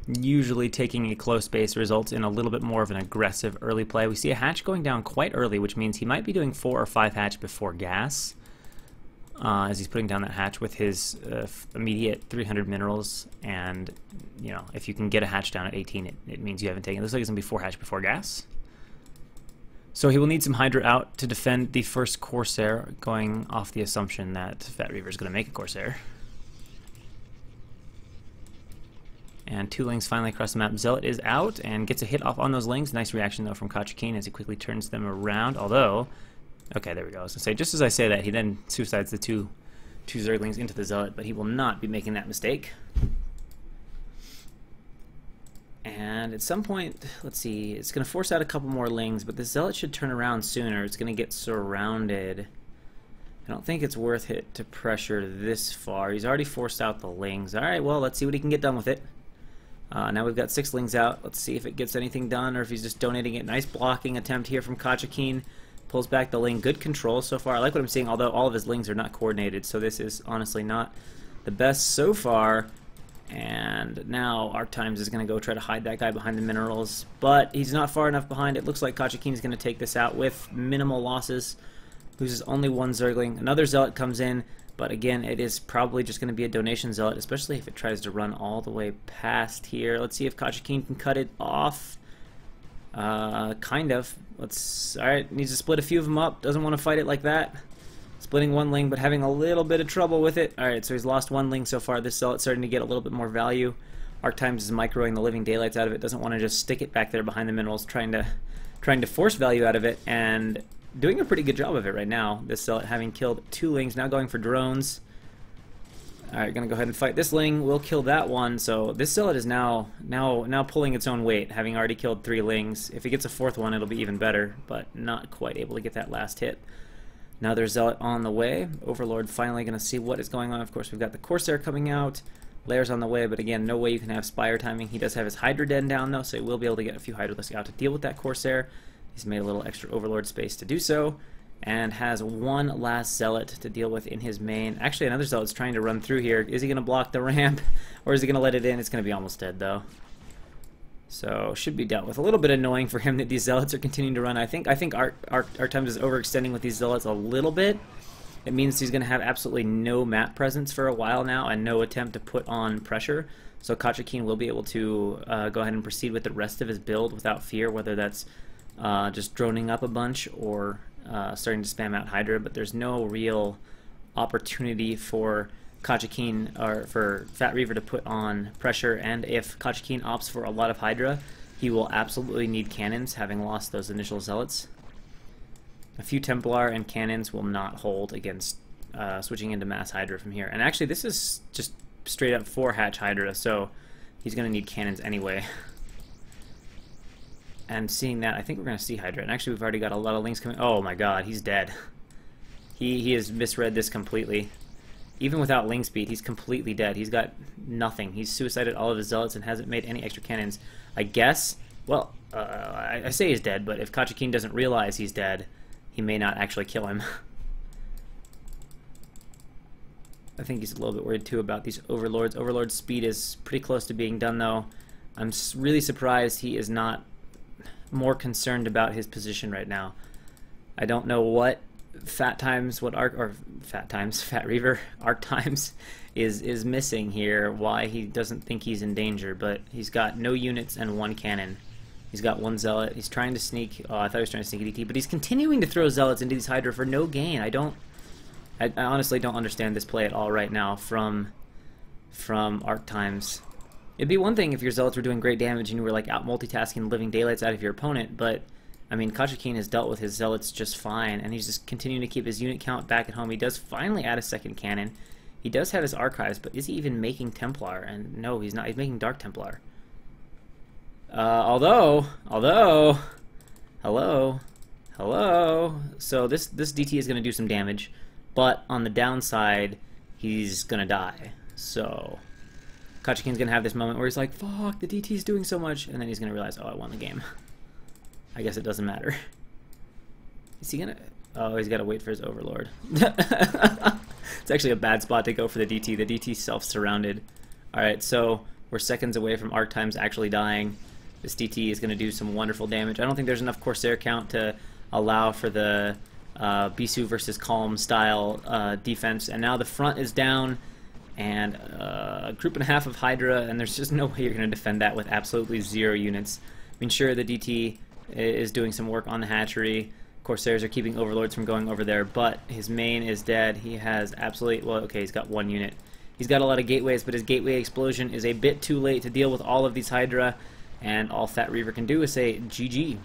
Usually taking a close base results in a little bit more of an aggressive early play. We see a hatch going down quite early, which means he might be doing 4 or 5 hatch before gas. As he's putting down that hatch with his immediate 300 minerals, and you know, if you can get a hatch down at 18, it means you haven't taken it. Looks like it's gonna be 4 hatch before gas. So he will need some Hydra out to defend the first Corsair, going off the assumption that Fat Reaver is gonna make a Corsair. And 2 lings finally across the map. Zealot is out and gets a hit off on those lings. Nice reaction though from Kachikine as he quickly turns them around, although okay, there we go. I was gonna say, just as I say that, he then suicides the two Zerglings into the Zealot, but he will not be making that mistake. And at some point, let's see, it's gonna force out a couple more lings, but the Zealot should turn around sooner. It's gonna get surrounded. I don't think it's worth it to pressure this far. He's already forced out the lings. All right, well, let's see what he can get done with it. Now we've got 6 lings out. Let's see if it gets anything done or if he's just donating it. Nice blocking attempt here from Kachikine. Pulls back the ling. Good control so far. I like what I'm seeing, although all of his lings are not coordinated, so this is honestly not the best so far. And now Arc Times is going to go try to hide that guy behind the minerals, but he's not far enough behind. It looks like Kachikine is going to take this out with minimal losses. Loses only 1 Zergling. Another Zealot comes in, but again, it is probably just going to be a donation Zealot, especially if it tries to run all the way past here. Let's see if Kachikine can cut it off. Kind of. Alright, needs to split a few of them up. Doesn't want to fight it like that. Splitting 1 ling, but having a little bit of trouble with it. Alright, so he's lost 1 ling so far. This Zealot's starting to get a little bit more value. Arc Times is microing the living daylights out of it. Doesn't want to just stick it back there behind the minerals, trying to force value out of it, and doing a pretty good job of it right now. This Zealot having killed 2 lings, now going for drones. Alright, gonna go ahead and fight this ling. We'll kill that one. So this Zealot is now pulling its own weight, having already killed 3 lings. If it gets a 4th one, it'll be even better, but not quite able to get that last hit. Another Zealot on the way. Overlord finally gonna see what is going on. Of course, we've got the Corsair coming out. Lairs on the way, but again, no way you can have Spire timing. He does have his Hydra Den down though, so he will be able to get a few Hydralisks out to deal with that Corsair. He's made a little extra Overlord space to do so. and has one last zealot to deal with in his main. Actually, another zealot's trying to run through here. Is he going to block the ramp, or is he going to let it in? It's going to be almost dead, though. So, should be dealt with. A little bit annoying for him that these zealots are continuing to run. I think Art Times is overextending with these zealots a little bit. It means he's going to have absolutely no map presence for a while now, and no attempt to put on pressure. So Kachikine will be able to go ahead and proceed with the rest of his build without fear, whether that's just droning up a bunch or starting to spam out Hydra, but there's no real opportunity for Kachikine or for Fat Reaver to put on pressure, and if Kachikine opts for a lot of Hydra, he will absolutely need cannons, having lost those initial zealots. A few Templar and cannons will not hold against switching into mass Hydra from here. And actually, this is just straight up 4-hatch Hydra, so he's going to need cannons anyway. And seeing that, I think we're going to see Hydra. And actually, we've already got a lot of links coming. Oh my god, he's dead. He has misread this completely. Even without Ling Speed, he's completely dead. He's got nothing. He's suicided all of his zealots and hasn't made any extra cannons. I guess, well, I say he's dead, but if Kachikine doesn't realize he's dead, he may not actually kill him. I think he's a little bit worried too about these Overlords. Overlord's speed is pretty close to being done, though. I'm really surprised he is not more concerned about his position right now. I don't know what Fat Reaver Arc Times is missing here, why he doesn't think he's in danger, but he's got no units and one cannon. He's got one zealot. He's trying to sneak. Oh, I thought he was trying to sneak a DT, but he's continuing to throw zealots into these Hydra for no gain. I honestly don't understand this play at all right now from Arc Times. It'd be one thing if your zealots were doing great damage and you were like out multitasking, living daylights out of your opponent, but I mean, Kachikine has dealt with his zealots just fine, and he's just continuing to keep his unit count back at home. He does finally add a second cannon. He does have his archives, but is he even making Templar? And no, he's not. He's making Dark Templar. Hello. So this DT is going to do some damage, but on the downside, he's going to die. So Kachikine's going to have this moment where he's like, fuck, the DT's doing so much, and then he's going to realize, oh, I won the game. I guess it doesn't matter. Is he going to... Oh, he's got to wait for his Overlord. It's actually a bad spot to go for the DT. The DT's self-surrounded. Alright, so we're seconds away from Arc Times actually dying. This DT is going to do some wonderful damage. I don't think there's enough Corsair count to allow for the Bisu versus Calm style defense. And now the front is down, and a group and a half of Hydra, and there's just no way you're going to defend that with absolutely 0 units. I mean, sure, the DT is doing some work on the hatchery. Corsairs are keeping Overlords from going over there, but his main is dead. He has absolutely... Well, okay, he's got 1 unit. He's got a lot of gateways, but his gateway explosion is a bit too late to deal with all of these Hydra, and all Fat Reaver can do is say GG.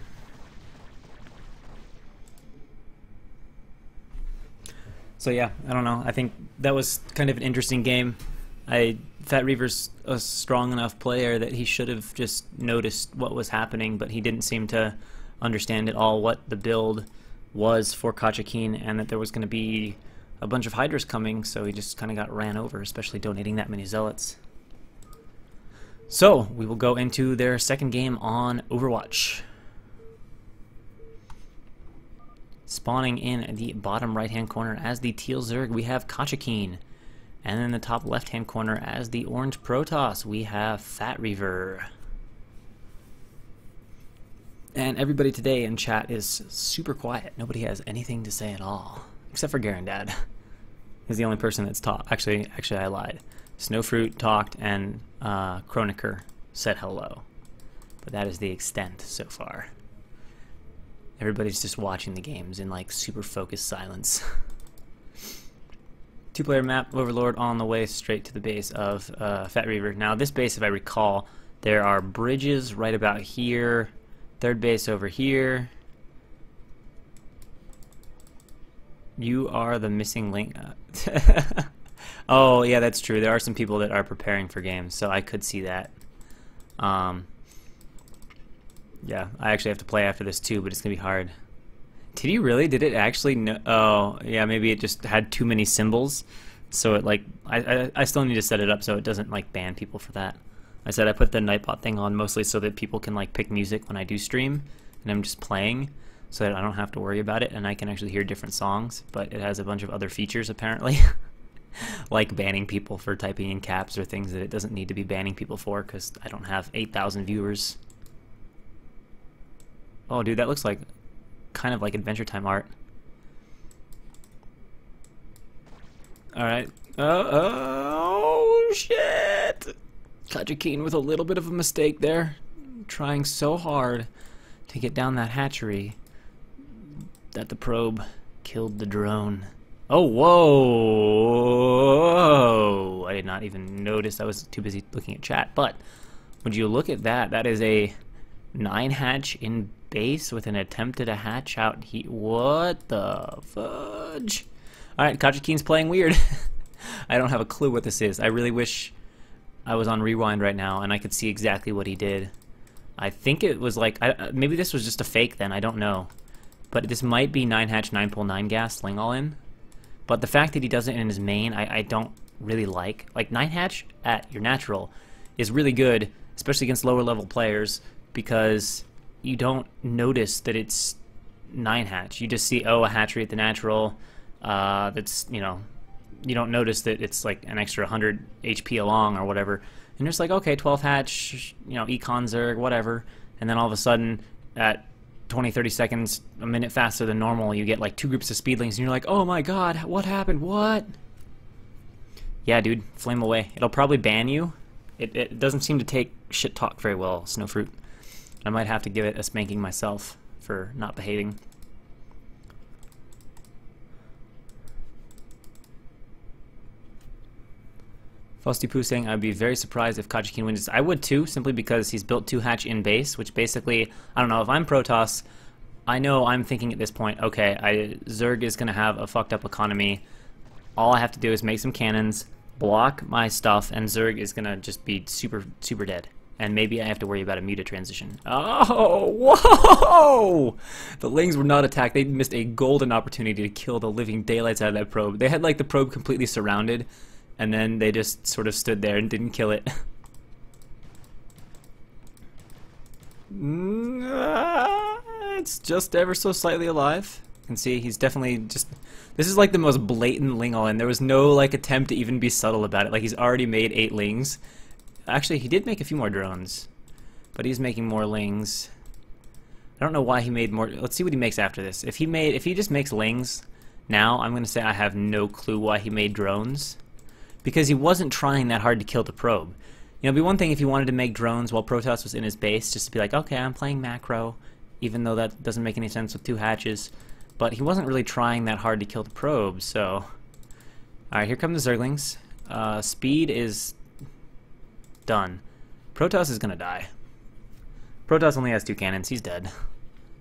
So yeah, I don't know. I think that was kind of an interesting game. Fat Reaver's a strong enough player that he should have just noticed what was happening, but he didn't seem to understand at all what the build was for Kachikine and that there was going to be a bunch of Hydras coming, so he just kind of got ran over, especially donating that many Zealots. So, we will go into their second game on Overwatch. Spawning in the bottom right-hand corner as the Teal Zerg, we have Kachikine. And in the top left-hand corner as the Orange Protoss, we have Fat Reaver. And everybody today in chat is super quiet. Nobody has anything to say at all. Except for Garandad. He's the only person that's talked. Actually, I lied. Snowfruit talked and Chroniker said hello. But that is the extent so far. Everybody's just watching the games in like super focused silence. 2-player map, Overlord on the way straight to the base of Fat Reaver. Now this base, if I recall, there are bridges right about here. Third base over here. You are the missing link. Oh, yeah, that's true. There are some people that are preparing for games, so I could see that. Yeah, I actually have to play after this too, but it's going to be hard. Did you really? Did it actually know? Oh, yeah, maybe it just had too many symbols. So it, like, I still need to set it up so it doesn't, like, ban people for that. I said I put the Nightbot thing on mostly so that people can like pick music when I do stream and I'm just playing. so that I don't have to worry about it and I can actually hear different songs, but it has a bunch of other features apparently. Like banning people for typing in caps or things that it doesn't need to be banning people for, because I don't have 8,000 viewers. Oh dude, that looks like kind of like Adventure Time art. Alright. Oh shit! Kajikeen with a little bit of a mistake there. Trying so hard to get down that hatchery that the probe killed the drone. Oh, whoa! I did not even notice. I was too busy looking at chat. But would you look at that? That is a 9 hatch in base with an attempt at a hatch out here. What the fudge? Alright, Kajikeen's playing weird. I don't have a clue what this is. I really wish I was on rewind right now and I could see exactly what he did. I think it was like, maybe this was just a fake then, I don't know. But this might be 9 hatch, 9 pull, 9 gas, sling all in. But the fact that he does it in his main, I don't really like. Like 9 hatch at your natural is really good, especially against lower level players, because you don't notice that it's 9 hatch. You just see, oh, a hatchery at the natural, that's, you know, you don't notice that it's like an extra 100 HP along or whatever. And you're just like, okay, 12 hatch, you know, econ zerg, whatever. And then all of a sudden, at 20, 30 seconds, a minute faster than normal, you get like 2 groups of speedlings, and you're like, oh my god, what happened? What? Yeah, dude, flame away. It'll probably ban you. It doesn't seem to take shit talk very well, Snowfruit. I might have to give it a spanking myself for not behaving. Frosty Poo saying, I'd be very surprised if Kajikeen wins. I would too, simply because he's built 2 hatch in base, which basically, I don't know, if I'm Protoss, I know I'm thinking at this point, okay, Zerg is going to have a fucked up economy. All I have to do is make some cannons, block my stuff, and Zerg is going to just be super, super dead. And maybe I have to worry about a muta transition. Oh, whoa! The Lings were not attacked. They missed a golden opportunity to kill the living daylights out of that probe. They had like the probe completely surrounded, and then they just sort of stood there and didn't kill it. It's just ever so slightly alive. You can see he's definitely just... This is like the most blatant Ling all in. There was no like attempt to even be subtle about it. Like he's already made 8 Lings. Actually, he did make a few more drones, but he's making more Lings. I don't know why he made more. Let's see what he makes after this. If he just makes Lings now, I'm going to say I have no clue why he made drones. Because he wasn't trying that hard to kill the probe. You know, it'd be one thing if he wanted to make drones while Protoss was in his base, just to be like, okay, I'm playing macro, even though that doesn't make any sense with 2 hatches. But he wasn't really trying that hard to kill the probe, so... Alright, here come the Zerglings. Speed is done. Protoss is gonna die. Protoss only has 2 cannons, he's dead.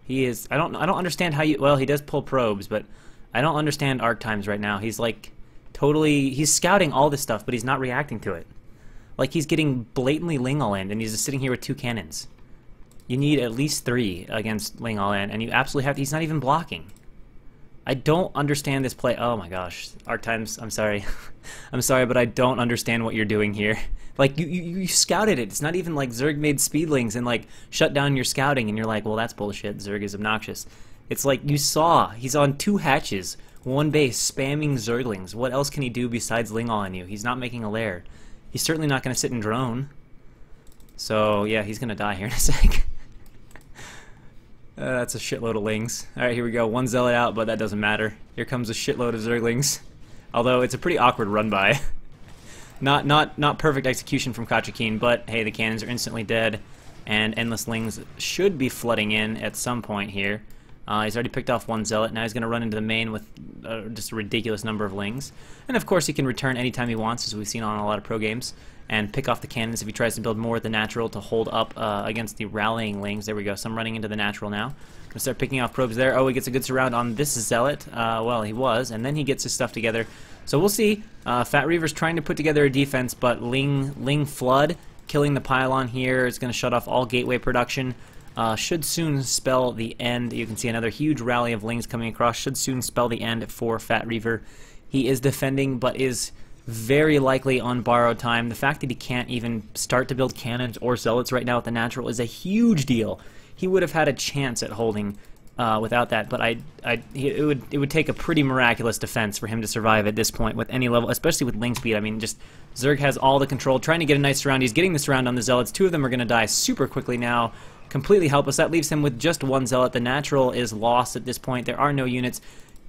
He is... I don't understand how you... Well, he does pull probes, but I don't understand arc times right now. He's like... Totally, he's scouting all this stuff, but he's not reacting to it. Like, he's getting blatantly Ling all in, and he's just sitting here with 2 cannons. You need at least 3 against Ling all in, and you absolutely have to, he's not even blocking. I don't understand this play. Oh my gosh, arc times, I'm sorry. I'm sorry, but I don't understand what you're doing here. Like, you scouted it. It's not even like Zerg made speedlings and, like, shut down your scouting, and you're like, well, that's bullshit. Zerg is obnoxious. It's like, you saw, he's on 2 hatches. 1 base, spamming Zerglings. What else can he do besides Ling all on you? He's not making a lair. He's certainly not going to sit and drone. So, yeah, he's going to die here in a sec. That's a shitload of Lings. Alright, here we go. 1 Zealot out, but that doesn't matter. Here comes a shitload of Zerglings. Although, it's a pretty awkward run-by. Not perfect execution from Kajikeen, but, hey, the cannons are instantly dead. And Endless Lings should be flooding in at some point here. He's already picked off 1 Zealot. Now he's going to run into the main with just a ridiculous number of Lings. And of course he can return anytime he wants, as we've seen on a lot of pro games, and pick off the cannons if he tries to build more at the natural to hold up against the rallying Lings. There we go. Some running into the natural now. Going to start picking off probes there. Oh, he gets a good surround on this Zealot. Well, he was, and then he gets his stuff together. So we'll see. Fat Reaver's trying to put together a defense, but Ling Flood killing the pylon here is going to shut off all gateway production. Should soon spell the end. You can see another huge rally of Lings coming across. Should soon spell the end for Fat Reaver. He is defending, but is very likely on borrowed time. The fact that he can't even start to build cannons or zealots right now with the natural is a huge deal. He would have had a chance at holding without that. But it would take a pretty miraculous defense for him to survive at this point with any level, especially with Ling speed. I mean, just Zerg has all the control, trying to get a nice surround. He's getting the surround on the Zealots. 2 of them are going to die super quickly now. Completely helpless. That leaves him with just 1 Zealot. The natural is lost at this point. There are no units.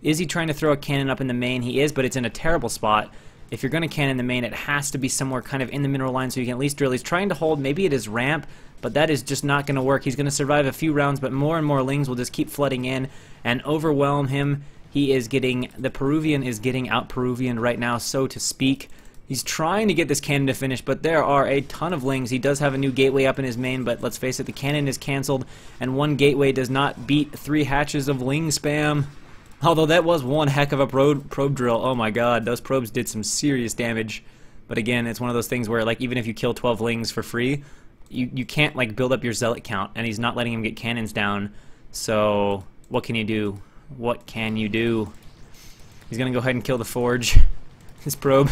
Is he trying to throw a cannon up in the main? He is, but it's in a terrible spot. If you're going to cannon the main, it has to be somewhere kind of in the mineral line so you can at least drill. He's trying to hold. Maybe it is ramp, but that is just not going to work. He's going to survive a few rounds, but more and more Lings will just keep flooding in and overwhelm him. He is getting, the Peruvian is getting out Peruvian right now, so to speak. He's trying to get this cannon to finish, but there are a ton of Lings. He does have a new gateway up in his main, but let's face it, the cannon is canceled, and 1 gateway does not beat 3 hatches of Ling spam. Although that was one heck of a probe drill. Oh my god, those probes did some serious damage. But again, it's one of those things where, like, even if you kill 12 Lings for free, you can't, like, build up your Zealot count, and he's not letting him get cannons down. So, what can you do? What can you do? He's gonna go ahead and kill the Forge. This probe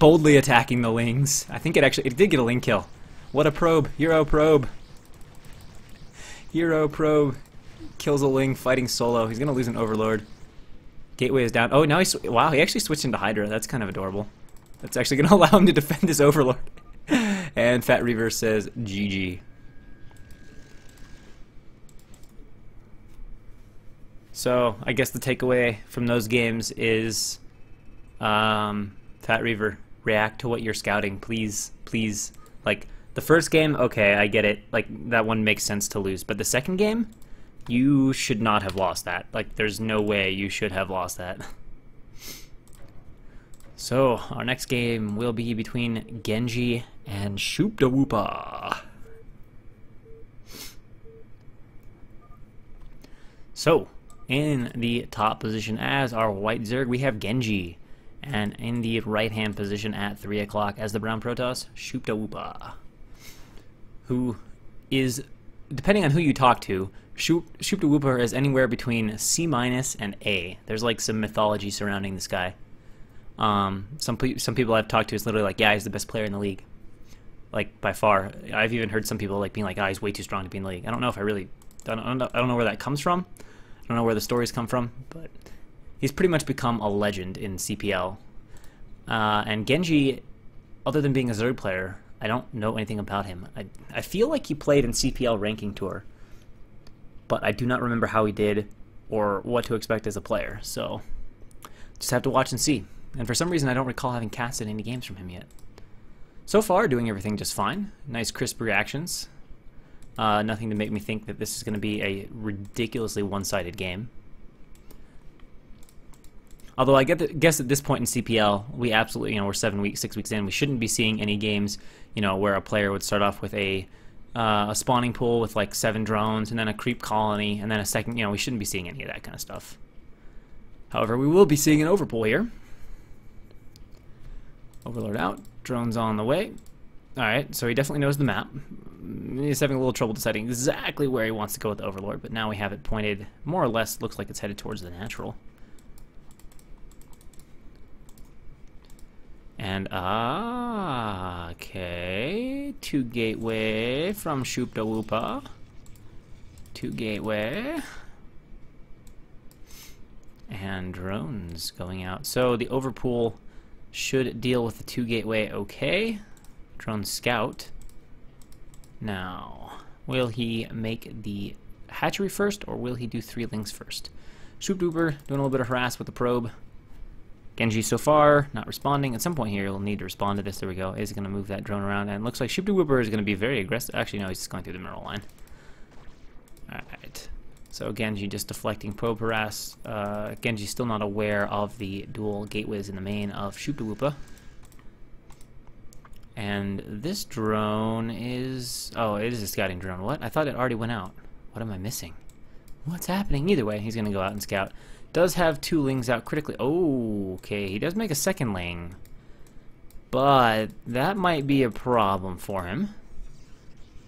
boldly attacking the Lings. I think it did get a Ling kill. What a probe. Hero probe. Hero probe. Kills a Ling fighting solo. He's gonna lose an Overlord. Gateway is down. Oh, now wow, he actually switched into Hydra. That's kind of adorable. That's actually gonna allow him to defend his Overlord. And Fat Reaver says GG. So, I guess the takeaway from those games is Fat Reaver, react to what you're scouting, please, please. Like, the first game, okay, I get it. Like, that one makes sense to lose. But the second game, you should not have lost that. Like, there's no way you should have lost that. So, our next game will be between Genji and Shoopdawoopa. So, in the top position as our white Zerg, we have Genji. And in the right-hand position at 3 o'clock as the brown Protoss, Shoopdawoopa. Who is, depending on who you talk to, Shoopdawoopa is anywhere between C- and A. There's like some mythology surrounding this guy. Some people I've talked to is literally like, yeah, he's the best player in the league. Like, by far. I've even heard some people like being like, ah, he's way too strong to be in the league. I don't know if I don't know where that comes from. I don't know where the stories come from, but he's pretty much become a legend in CPL. And Genji, other than being a Zerg player, I don't know anything about him. I feel like he played in CPL Ranking Tour, but I do not remember how he did or what to expect as a player, so just have to watch and see. And for some reason, I don't recall having casted any games from him yet. So far, doing everything just fine. Nice crisp reactions. Nothing to make me think that this is going to be a ridiculously one-sided game. Although I guess at this point in CPL, we absolutely, we're 6 weeks in, we shouldn't be seeing any games, where a player would start off with a spawning pool with like 7 drones and then a creep colony and then a second, we shouldn't be seeing any of that kind of stuff. However, we will be seeing an overpool here. Overlord out, drones on the way. Alright, so he definitely knows the map. He's having a little trouble deciding exactly where he wants to go with the Overlord, but now we have it pointed, more or less, looks like it's headed towards the natural. And, okay, 2 gateway from Shoopdawoopa. 2 gateway. And drones going out. So the overpool should deal with the 2 gateway okay. Drone scout. Now, will he make the hatchery first, or will he do 3 Lings first? Shoopdawoopa doing a little bit of harass with the probe. Genji so far, not responding. At some point here, he'll need to respond to this. There we go. Is going to move that drone around, and looks like Shoopdawoopa is going to be very aggressive. Actually, no, he's just going through the mineral line. Alright. So Genji just deflecting probe harass. Genji's still not aware of the dual gateways in the main of Shoopdawoopa. And this drone is... oh, it is a scouting drone. What? I thought it already went out. What am I missing? What's happening? Either way, he's going to go out and scout. Does have 2 Lings out critically. Oh, okay. He does make a second Ling. But that might be a problem for him.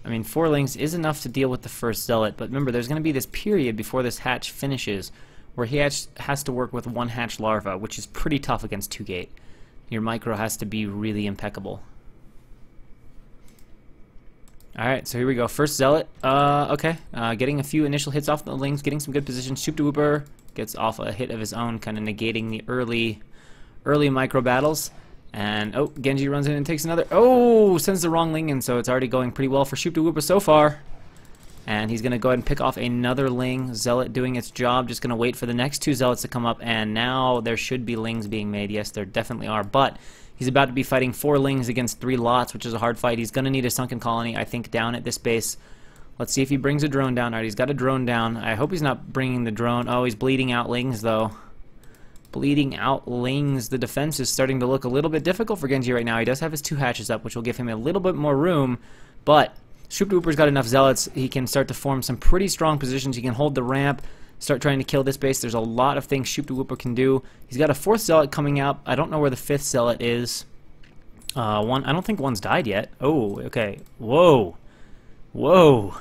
I mean, 4 Lings is enough to deal with the first Zealot, but remember, there's going to be this period before this hatch finishes where he has to work with 1 hatch larva, which is pretty tough against 2 gate. Your micro has to be really impeccable. Alright, so here we go. First Zealot. Okay. Getting a few initial hits off the Lings, getting some good position. Shoop to Whooper gets off a hit of his own, kind of negating the early micro battles. And, oh, Genji runs in and takes another. Oh, sends the wrong Ling in, so it's already going pretty well for Shoop to Whooper so far. And he's going to go ahead and pick off another Ling. Zealot doing its job, just going to wait for the next two Zealots to come up, and now there should be Lings being made. Yes, there definitely are, but he's about to be fighting 4 Lings against 3 lots, which is a hard fight. He's going to need a sunken colony, I think, down at this base. Let's see if he brings a drone down. All right, he's got a drone down. I hope he's not bringing the drone. Oh, he's bleeding out Lings, though. Bleeding out Lings. The defense is starting to look a little bit difficult for Genji right now. He does have his 2 hatches up, which will give him a little bit more room, but Shoop to Whooper's got enough Zealots. He can start to form some pretty strong positions. He can hold the ramp, start trying to kill this base. There's a lot of things Shoop to Whooper can do. He's got a 4th Zealot coming out. I don't know where the 5th Zealot is. I don't think one's died yet. Oh, okay. Whoa. Whoa.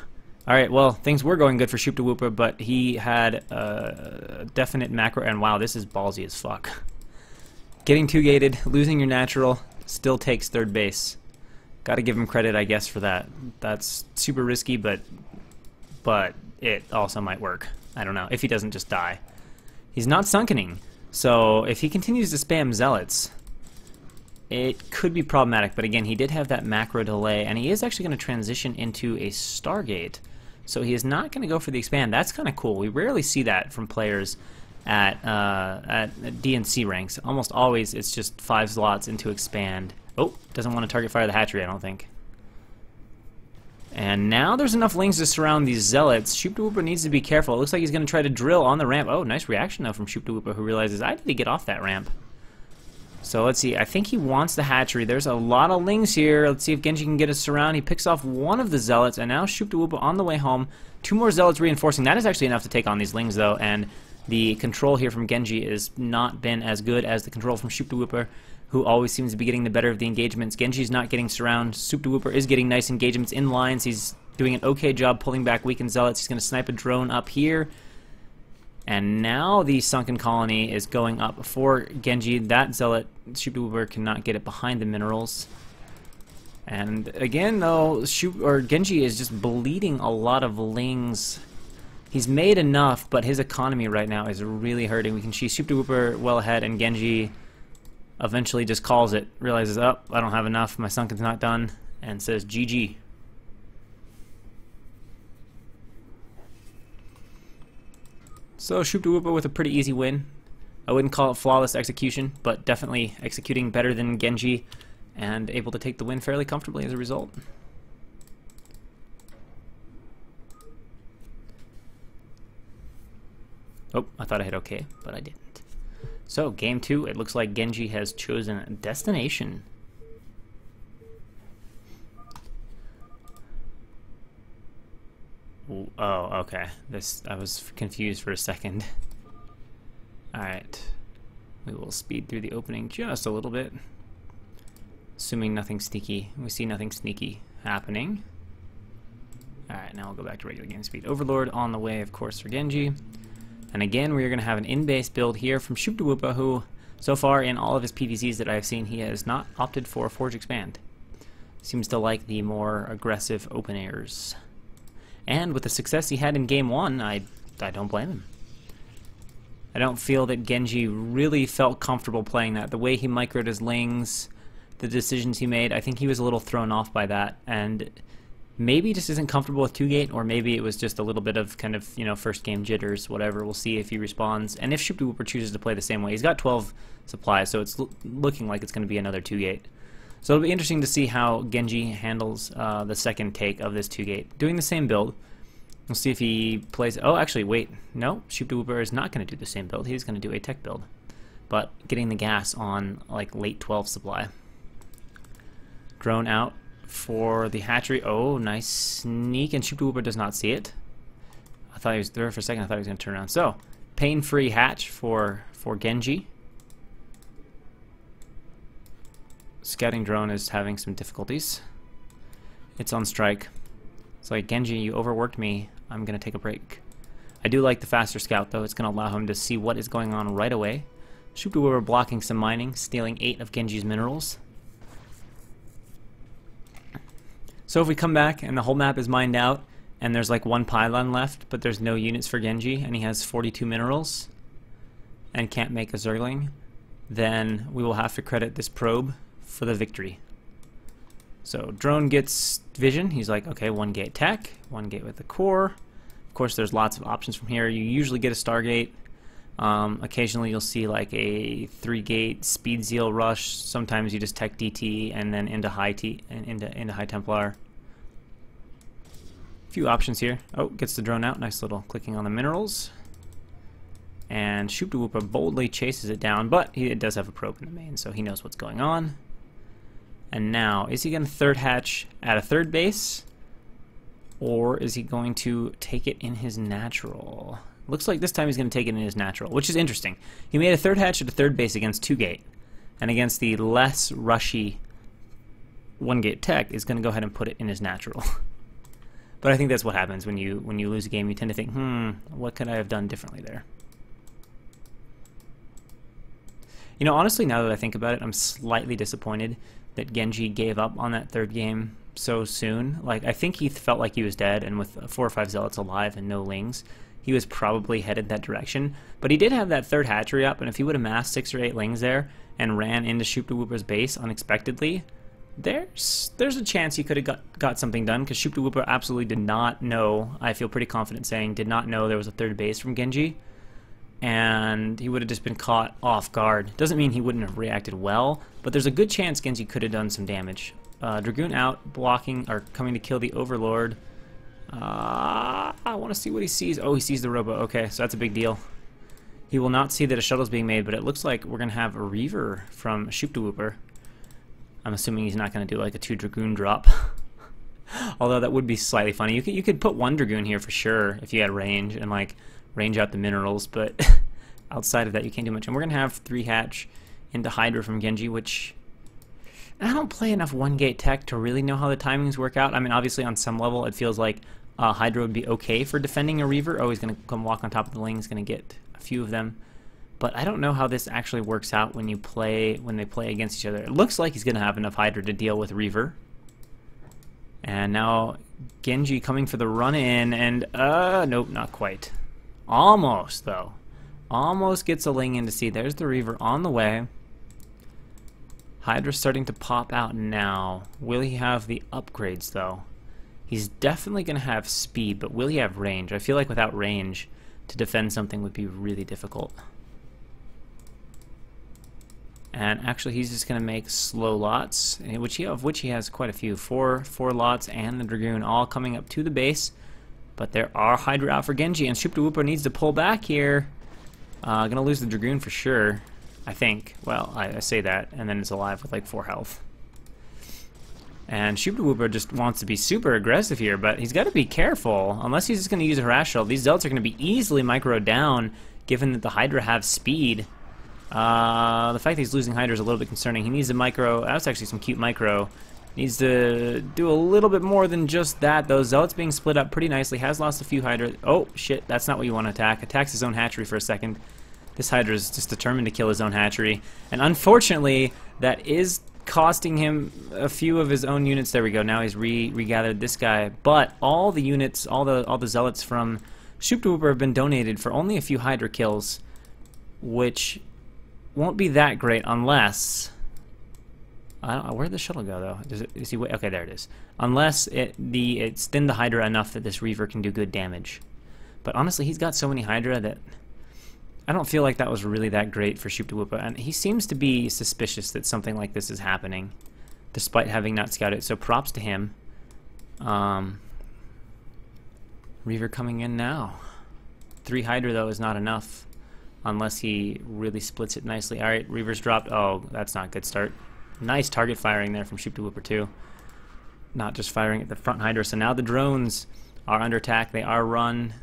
Alright, well, things were going good for Shoop to Whooper, but he had a definite macro, and wow, this is ballsy as fuck. Getting 2-gated, losing your natural, still takes 3rd base. Gotta give him credit, I guess, for that. That's super risky, but it also might work. I don't know, if he doesn't just die. He's not sunkening, so if he continues to spam Zealots, it could be problematic, but again, he did have that macro delay, and he is actually going to transition into a Stargate, so he is not going to go for the expand. That's kind of cool. We rarely see that from players at DNC ranks. Almost always, it's just 5 slots into expand. Oh, doesn't want to target fire the hatchery, I don't think. And now there's enough Lings to surround these Zealots. Shoop to Whooper needs to be careful. It looks like he's going to try to drill on the ramp. Oh, nice reaction, though, from Shoop to Whooper, who realizes, I need to get off that ramp. So let's see, I think he wants the hatchery. There's a lot of Lings here. Let's see if Genji can get us surround. He picks off one of the Zealots, and now Shoop to Whooper on the way home. 2 more Zealots reinforcing. That is actually enough to take on these Lings, though, and the control here from Genji has not been as good as the control from Shoop to Whooper, who always seems to be getting the better of the engagements. Genji's not getting surround. Shoop to Whooper is getting nice engagements in lines. He's doing an okay job pulling back weakened Zealots. He's going to snipe a drone up here. And now the sunken colony is going up for Genji. That Zealot, Shoop to Whooper, cannot get it behind the minerals. And again, though, Genji is just bleeding a lot of Lings. He's made enough, but his economy right now is really hurting. We can see Shoop to Whooper well ahead, and Genji eventually just calls it, realizes, oh, I don't have enough, my sunken's not done, and says GG. So Shoop to Whooper with a pretty easy win. I wouldn't call it flawless execution, but definitely executing better than Genji and able to take the win fairly comfortably as a result. Oh, I thought I hit OK, but I didn't. So, game 2, it looks like Genji has chosen Destination. Oh, okay. I was confused for a second. Alright. We will speed through the opening just a little bit. Assuming nothing sneaky. We see nothing sneaky happening. Alright, now we'll go back to regular game speed. Overlord on the way, of course, for Genji. And again, we are going to have an in-base build here from Shoop to Whooper, who, so far in all of his PVCs that I've seen, he has not opted for Forge Expand. Seems to like the more aggressive open airs. And with the success he had in Game 1, I don't blame him. I don't feel that Genji really felt comfortable playing that. The way he microed his Lings, the decisions he made, I think he was a little thrown off by that. And maybe he just isn't comfortable with 2-gate, or maybe it was just a little bit of kind of, you know, first game jitters, whatever. We'll see if he responds. And if Shoop to Whooper chooses to play the same way, he's got 12 supplies, so it's looking like it's going to be another 2-gate. So it'll be interesting to see how Genji handles the second take of this 2-gate. Doing the same build. We'll see if he plays... Oh, actually, wait. No, Shoop to Whooper is not going to do the same build. He's going to do a tech build. But getting the gas on, like, late 12 supply. Drone out for the hatchery. Oh, nice sneak, and Shoop to Whooper does not see it. I thought he was there for a second. I thought he was going to turn around. So, pain-free hatch for Genji. Scouting drone is having some difficulties. It's on strike. It's like, Genji, you overworked me. I'm going to take a break. I do like the faster scout, though. It's going to allow him to see what is going on right away. Shoop to Whooper blocking some mining, stealing 8 of Genji's minerals. So if we come back and the whole map is mined out, and there's like one pylon left, but there's no units for Genji, and he has 42 minerals, and can't make a Zergling, then we will have to credit this probe for the victory. So drone gets vision. He's like, okay, 1 gate tech, 1 gate with the core. Of course, there's lots of options from here. You usually get a Stargate. Occasionally you'll see like a 3-gate speed zeal rush. Sometimes you just tech DT and then into high into high Templar. Few options here. Oh, gets the drone out. Nice little clicking on the minerals. And Shoop-da-Woopa boldly chases it down, but it does have a probe in the main, so he knows what's going on. And now, is he going to third hatch at a third base? Or is he going to take it in his natural? Looks like this time he's going to take it in his natural, which is interesting. He made a third hatch at a third base against 2-gate. And against the less rushy 1-gate tech, is going to go ahead and put it in his natural. But I think that's what happens when you lose a game. You tend to think, what could I have done differently there? You know, honestly, now that I think about it, I'm slightly disappointed that Genji gave up on that third game so soon. Like, I think he felt like he was dead, and with 4 or 5 zealots alive and no lings, he was probably headed that direction. But he did have that third hatchery up, and if he would have massed 6 or 8 lings there and ran into Shoop-da-Woopa's base unexpectedly, there's a chance he could have got something done, because Shoop-da-Woopa absolutely did not know, I feel pretty confident saying, did not know there was a third base from Genji. And he would have just been caught off guard. Doesn't mean he wouldn't have reacted well, but there's a good chance Genji could have done some damage. Dragoon out, blocking, or coming to kill the Overlord. I want to see what he sees. Oh, he sees the Robo. Okay, so that's a big deal. He will not see that a shuttle's being made, but it looks like we're going to have a Reaver from Shoop-da-Wooper. I'm assuming he's not going to do like a 2 Dragoon drop. Although that would be slightly funny. You could put 1 Dragoon here for sure if you had range and like range out the minerals, but outside of that you can't do much. And we're gonna have 3 hatch into Hydra from Genji, which I don't play enough 1-gate tech to really know how the timings work out. I mean, obviously on some level it feels like Hydra would be okay for defending a Reaver. Oh, he's gonna come walk on top of the Ling, he's gonna get a few of them. But I don't know how this actually works out when they play against each other. It looks like he's gonna have enough Hydra to deal with Reaver. And now Genji coming for the run-in, and nope, not quite. Almost, though. Almost gets a Ling in to see. There's the Reaver on the way. Hydra's starting to pop out now. Will he have the upgrades, though? He's definitely going to have speed, but will he have range? I feel like without range, to defend something would be really difficult. And actually, he's just going to make slow lots, of which he has quite a few. Four lots and the Dragoon all coming up to the base. But there are Hydra out for Genji, and Shoop-da-Woopa needs to pull back here. Gonna lose the Dragoon for sure, I think. Well, I say that, and then it's alive with like 4 health. And Shoop-da-Woopa just wants to be super aggressive here, but he's got to be careful. Unless he's just going to use a harass shell, these Zealots are going to be easily microed down, given that the Hydra have speed. The fact that he's losing Hydra is a little bit concerning. He needs a micro. That's actually some cute micro. Needs to do a little bit more than just that, though. Zealot's being split up pretty nicely. Has lost a few Hydra. Oh, shit. That's not what you want to attack. Attacks his own hatchery for a second. This Hydra is just determined to kill his own hatchery. And unfortunately, that is costing him a few of his own units. There we go. Now he's regathered this guy. But all the units, all the Zealots from Shoop-da-Woopa have been donated for only a few Hydra kills, which won't be that great unless... where'd the shuttle go, though? Is he? Okay, there it is. Unless it's thinned the Hydra enough that this Reaver can do good damage. But honestly, he's got so many Hydra that I don't feel like that was really that great for Shoop-da-Woopa. And he seems to be suspicious that something like this is happening, despite having not scouted. So props to him. Reaver coming in now. 3 Hydra, though, is not enough unless he really splits it nicely. All right, Reaver's dropped. Oh, that's not a good start. Nice target firing there from Shoop-da-Woopa too. Not just firing at the front Hydra. So now the drones are under attack. They are run.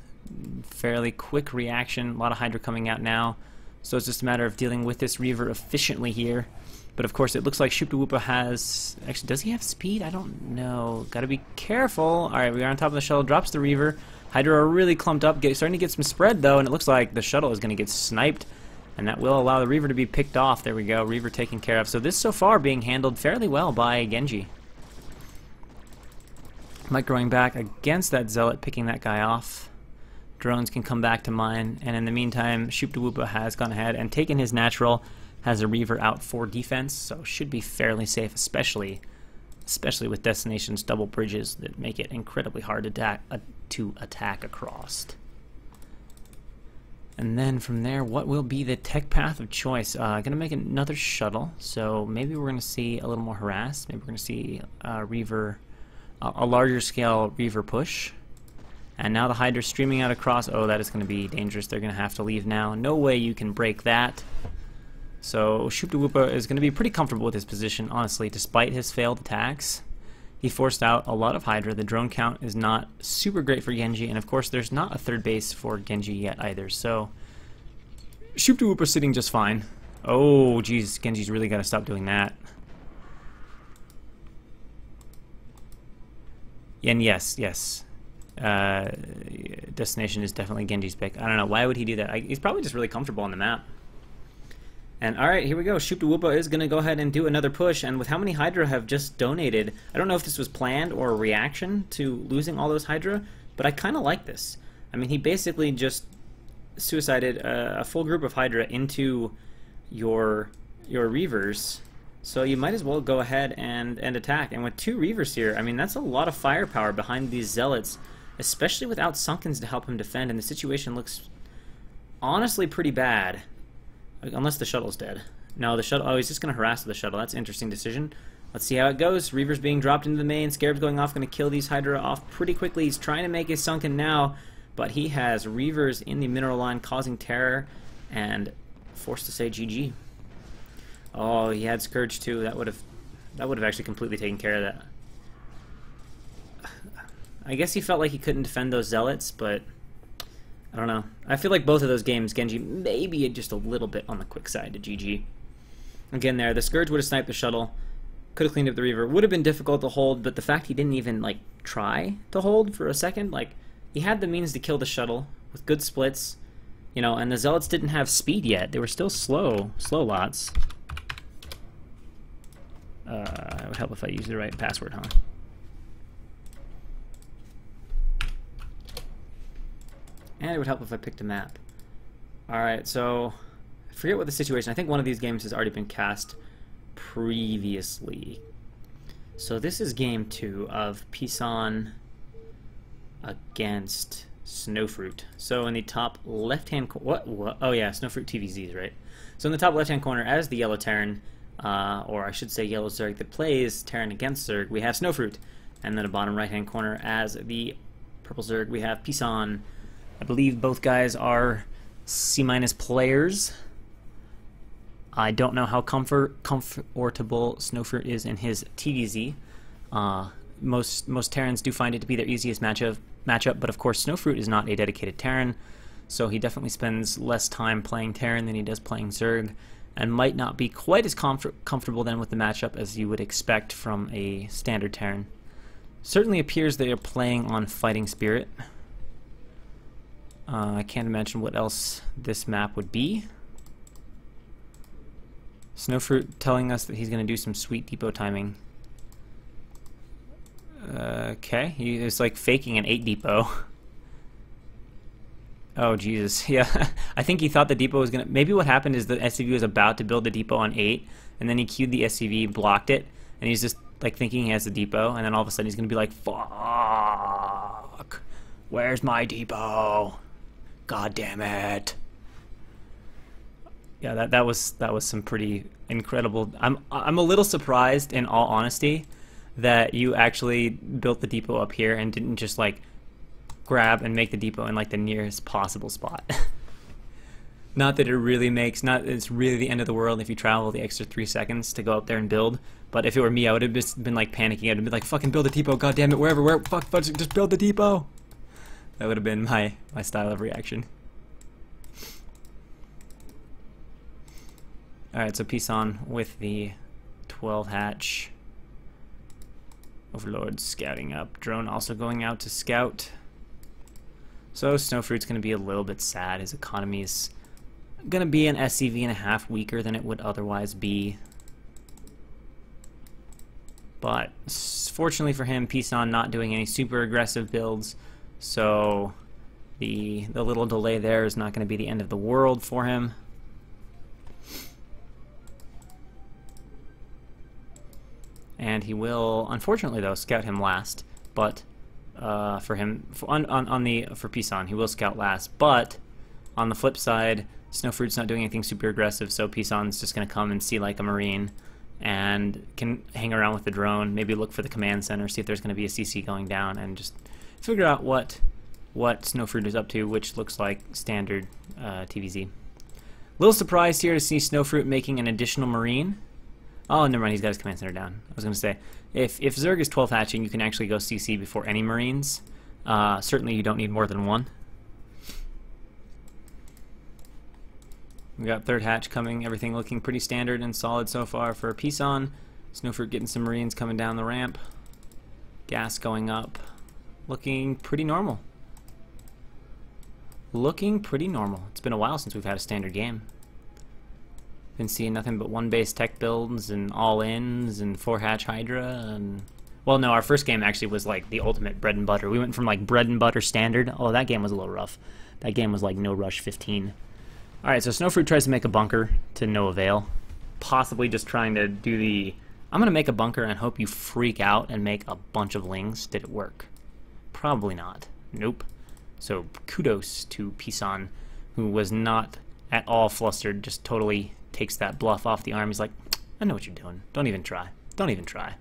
Fairly quick reaction. A lot of Hydra coming out now. So it's just a matter of dealing with this Reaver efficiently here. But of course it looks like Shoop-da-Woopa has... Actually, does he have speed? I don't know. Gotta be careful. Alright, we are on top of the shuttle. Drops the Reaver. Hydra are really clumped up. Starting to get some spread though. And it looks like the shuttle is going to get sniped. And that will allow the Reaver to be picked off. There we go. Reaver taken care of. So this so far being handled fairly well by Genji. Microing back against that Zealot, picking that guy off. Drones can come back to mine, and in the meantime, Shoop-da-Woopa has gone ahead and taken his natural, has a Reaver out for defense, so should be fairly safe, especially with Destination's double bridges that make it incredibly hard to attack across. And then from there, what will be the tech path of choice? Gonna make another shuttle, so maybe we're gonna see a little more harass. Maybe we're gonna see Reaver, a larger scale Reaver push. And now the Hydra's streaming out across. Oh, that is gonna be dangerous. They're gonna have to leave now. No way you can break that. So Shoop-da-Woopa is gonna be pretty comfortable with his position, honestly, despite his failed attacks. He forced out a lot of Hydra. The drone count is not super great for Genji, and of course there's not a third base for Genji yet either, so Shoop-da-Woopa sitting just fine. Oh, geez, Genji's really got to stop doing that. And yes, Destination is definitely Genji's pick. I don't know, why would he do that? He's probably just really comfortable on the map. And alright, here we go. Shoop-da-Woopa is going to go ahead and do another push, and with how many Hydra have just donated, I don't know if this was planned or a reaction to losing all those Hydra, but I kind of like this. I mean, he basically just suicided a full group of Hydra into your Reavers, so you might as well go ahead and attack. And with 2 Reavers here, I mean, that's a lot of firepower behind these Zealots, especially without Sunkens to help him defend, and the situation looks honestly pretty bad. Unless the shuttle's dead. No, the shuttle... Oh, he's just going to harass the shuttle. That's an interesting decision. Let's see how it goes. Reaver's being dropped into the main. Scarab's going off. Going to kill these Hydra off pretty quickly. He's trying to make his Sunken now, but he has Reavers in the mineral line causing terror and forced to say GG. Oh, he had Scourge too. That would have actually completely taken care of that. I guess he felt like he couldn't defend those Zealots, but... I don't know. I feel like both of those games, Genji maybe just a little bit on the quick side to GG. Again there, the Scourge would have sniped the shuttle, could have cleaned up the Reaver. Would have been difficult to hold, but the fact he didn't even, like, try to hold for a second, like, he had the means to kill the shuttle with good splits, you know, and the Zealots didn't have speed yet. They were still slow lots. It would help if I used the right password, huh? And it would help if I picked a map. Alright, so I forget what the situation. I think one of these games has already been cast previously. So this is game 2 of Pisan against Snowfruit. So in the top left-hand corner... What? Oh yeah, Snowfruit TVZs, right? So in the top left-hand corner, as the yellow Terran, or I should say yellow Zerg that plays Terran against Zerg, we have Snowfruit. And then the bottom right-hand corner, as the purple Zerg, we have Pisan. I believe both guys are C- players. I don't know how comfortable Snowfruit is in his TVZ. Most Terrans do find it to be their easiest matchup, but of course Snowfruit is not a dedicated Terran, so he definitely spends less time playing Terran than he does playing Zerg, and might not be quite as comfortable then with the matchup as you would expect from a standard Terran. Certainly appears they are playing on Fighting Spirit. I can't imagine what else this map would be. Snowfruit telling us that he's going to do some sweet depot timing. Okay, he is like faking an 8 depot. Oh Jesus, yeah. I think he thought the depot was going to... Maybe what happened is the SCV was about to build the depot on 8, and then he queued the SCV, blocked it, and he's just like thinking he has the depot, and then all of a sudden he's going to be like, fuck, where's my depot? God damn it! Yeah, that was some pretty incredible. I'm a little surprised, in all honesty, that you actually built the depot up here and didn't just like grab and make the depot in like the nearest possible spot. Not that it really makes, it's really the end of the world if you travel the extra 3 seconds to go up there and build. But if it were me, I would have just been like panicking. I'd have been like, fucking build a depot, god damn it, where, fuck, just build the depot. That would have been my style of reaction. Alright, so Pisan with the 12 hatch. Overlord scouting up. Drone also going out to scout. So Snowfruit's going to be a little bit sad. His economy is going to be an SCV and a half weaker than it would otherwise be. But fortunately for him, Pisan not doing any super aggressive builds, so the little delay there is not going to be the end of the world for him. And he will, unfortunately though, scout him last. But for Pisan, he will scout last. But on the flip side, Snowfruit's not doing anything super aggressive, so Pisan's just going to come and see like a Marine and can hang around with the drone, maybe look for the command center, see if there's going to be a CC going down, and just figure out what Snowfruit is up to, which looks like standard TVZ. Little surprised here to see Snowfruit making an additional Marine. Oh, never mind, he's got his command center down. I was going to say, if Zerg is 12 hatching, you can actually go CC before any Marines. Certainly you don't need more than one. We got third hatch coming, everything looking pretty standard and solid so far for Pisan. Snowfruit getting some Marines coming down the ramp. Gas going up. Looking pretty normal. Looking pretty normal. It's been a while since we've had a standard game. Been seeing nothing but one base tech builds and all-ins and 4-hatch Hydra and... Well, no, our first game actually was like the ultimate bread and butter. We went from like bread and butter standard. Oh, that game was a little rough. That game was like No Rush 15. Alright, so Snowfruit tries to make a bunker to no avail. Possibly just trying to do the... I'm going to make a bunker and hope you freak out and make a bunch of lings. Did it work? Probably not. Nope. So kudos to Pisan, who was not at all flustered, just totally takes that bluff off the arm. He's like, I know what you're doing. Don't even try. Don't even try.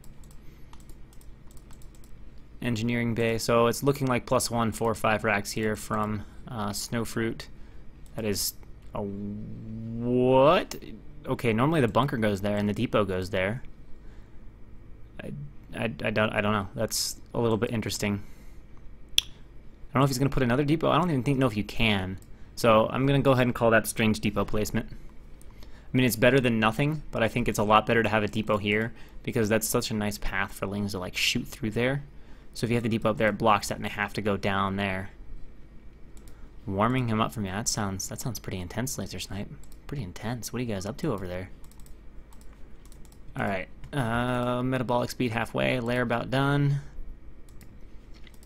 Engineering bay. So it's looking like +1, 4, 5 racks here from Snowfruit. That is... what? Okay, normally the bunker goes there and the depot goes there. I don't know. That's a little bit interesting. I don't know if he's going to put another depot. I don't even know if you can. So I'm going to go ahead and call that strange depot placement. I mean, it's better than nothing, but I think it's a lot better to have a depot here because that's such a nice path for lings to like shoot through there. So if you have the depot up there, it blocks that and they have to go down there. Warming him up for me. That sounds pretty intense, Laser Snipe. Pretty intense. What are you guys up to over there? Alright. Metabolic speed halfway. Lair about done.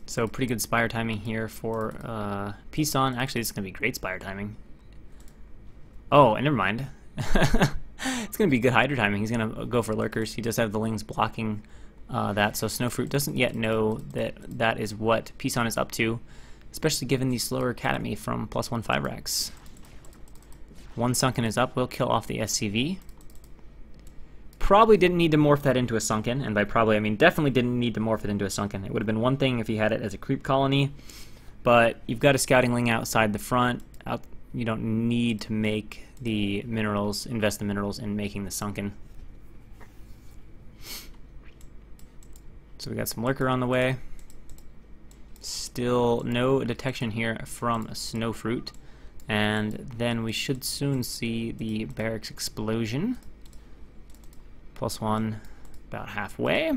So pretty good spire timing here for Pisan. Actually, this is going to be great spire timing. Oh, and never mind. It's going to be good Hydra timing. He's going to go for lurkers. He does have the lings blocking that, so Snowfruit doesn't yet know that that is what Pisan is up to. Especially given the slower Academy from +1 5 racks. One sunken is up, will kill off the SCV. Probably didn't need to morph that into a sunken, and by probably I mean definitely didn't need to morph it into a sunken. It would have been one thing if he had it as a creep colony, but you've got a scouting ling outside the front. You don't need to make the minerals, invest the minerals in making the sunken. So we got some lurker on the way. Still no detection here from Snowfruit, and then we should soon see the barracks explosion. +1 about halfway,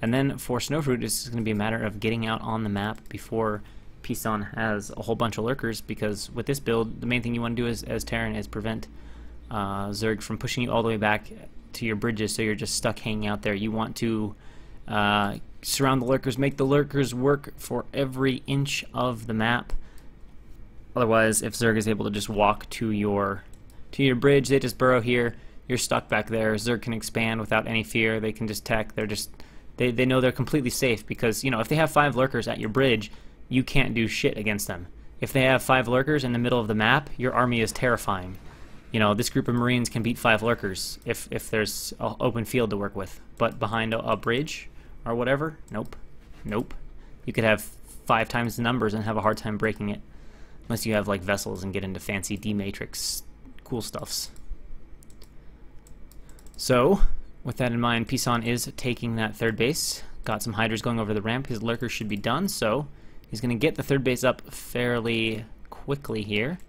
and then for Snowfruit it's going to be a matter of getting out on the map before Pisan has a whole bunch of lurkers, because with this build the main thing you want to do as Terran is prevent Zerg from pushing you all the way back to your bridges, so you're just stuck hanging out there. You want to surround the lurkers, make the lurkers work for every inch of the map. Otherwise, if Zerg is able to just walk to your bridge, they just burrow here, you're stuck back there. Zerg can expand without any fear. They can just tech. They know they're completely safe because, you know, if they have 5 lurkers at your bridge, you can't do shit against them. If they have 5 lurkers in the middle of the map, your army is terrifying. You know, this group of Marines can beat 5 lurkers if there's an open field to work with. But behind a bridge or whatever, nope. Nope. You could have 5 times the numbers and have a hard time breaking it. Unless you have like vessels and get into fancy D-matrix cool stuffs. So, with that in mind, Pisan is taking that third base. Got some hydras going over the ramp. His lurkers should be done, so he's going to get the third base up fairly quickly here.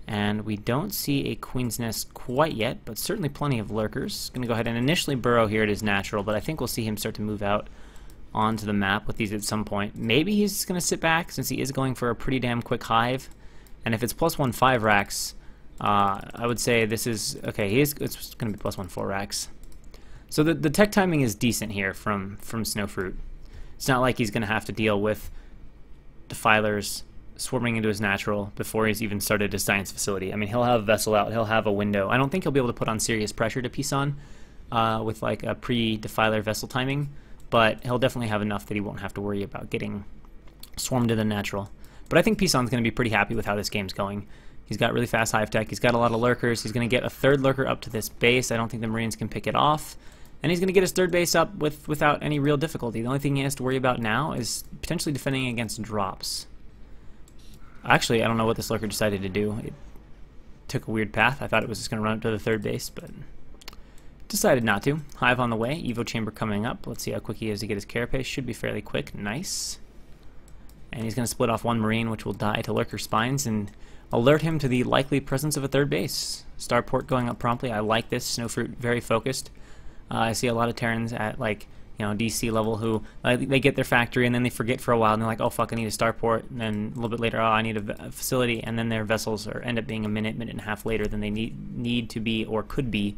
And we don't see a Queen's Nest quite yet, but certainly plenty of lurkers. Going to go ahead and initially burrow here at his natural, but I think we'll see him start to move out onto the map with these at some point. Maybe he's just going to sit back since he is going for a pretty damn quick hive. And if it's +1 5 racks, I would say this is... Okay, it's going to be +1 4 racks. So the tech timing is decent here from Snowfruit. It's not like he's going to have to deal with defilers swarming into his natural before he's even started his science facility. I mean, he'll have a vessel out, he'll have a window. I don't think he'll be able to put on serious pressure to Pisan with like a pre-defiler vessel timing, but he'll definitely have enough that he won't have to worry about getting swarmed to the natural. But I think Pisan's going to be pretty happy with how this game's going. He's got really fast hive tech, he's got a lot of lurkers, he's going to get a third lurker up to this base. I don't think the Marines can pick it off. And he's going to get his third base up without any real difficulty. The only thing he has to worry about now is potentially defending against drops. Actually, I don't know what this lurker decided to do. It took a weird path. I thought it was just going to run up to the third base, but decided not to. Hive on the way. Evo chamber coming up. Let's see how quick he is to get his carapace. Should be fairly quick. Nice. And he's going to split off one Marine, which will die to lurker spines, and alert him to the likely presence of a third base. Starport going up promptly. I like this. Snowfruit very focused. I see a lot of Terrans at like, you know, DC level who they get their factory and then they forget for a while and they're like, oh fuck, I need a starport, and then a little bit later, oh, I need a facility, and then their vessels end up being a minute and a half later than they need to be or could be,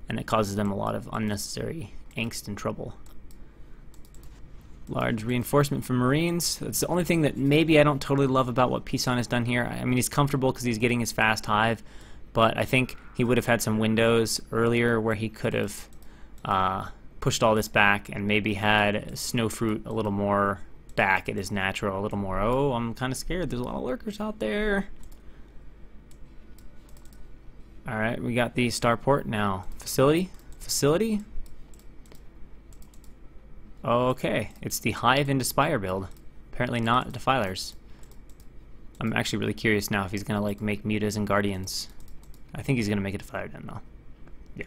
and it causes them a lot of unnecessary angst and trouble. Large reinforcement from Marines. That's the only thing that maybe I don't totally love about what Pisan has done here. I mean, he's comfortable because he's getting his fast hive, but I think he would have had some windows earlier where he could have pushed all this back and maybe had Snowfruit a little more back at his natural, a little more, oh, I'm kind of scared, there's a lot of lurkers out there. Alright, we got the starport now. Facility? Okay, it's the Hive into Spire build. Apparently not defilers. I'm actually really curious now if he's going to like make mutas and guardians. I think he's going to make a defiler den though. Yeah.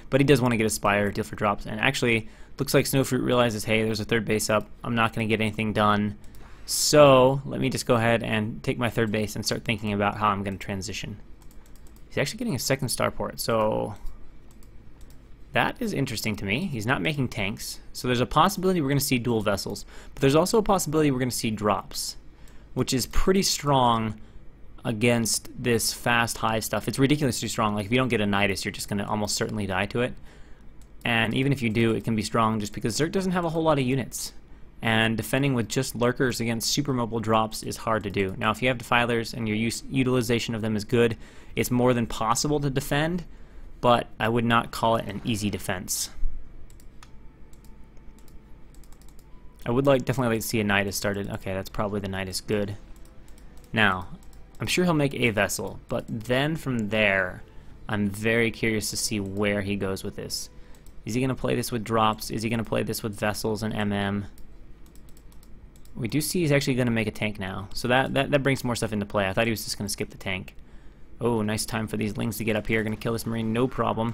But he does want to get a Spire, deal for drops, and actually looks like Snowfruit realizes, hey, there's a third base up, I'm not going to get anything done, so let me just go ahead and take my third base and start thinking about how I'm going to transition. He's actually getting a second starport, so that is interesting to me. He's not making tanks, so there's a possibility we're going to see dual vessels, but there's also a possibility we're going to see drops, which is pretty strong against this fast hive stuff. It's ridiculously strong. Like if you don't get a Nidus, you're just going to almost certainly die to it. And even if you do, it can be strong just because Zerg doesn't have a whole lot of units. And defending with just lurkers against super mobile drops is hard to do. Now if you have defilers and your utilization of them is good, it's more than possible to defend, but I would not call it an easy defense. I would definitely like to see a Nidus started. Okay, that's probably the Nidus good. Now, I'm sure he'll make a vessel, but then from there, I'm very curious to see where he goes with this. Is he going to play this with drops? Is he going to play this with vessels and MM? We do see he's actually going to make a tank now, so that brings more stuff into play. I thought he was just going to skip the tank. Oh, nice time for these Lings to get up here. Going to kill this Marine, no problem.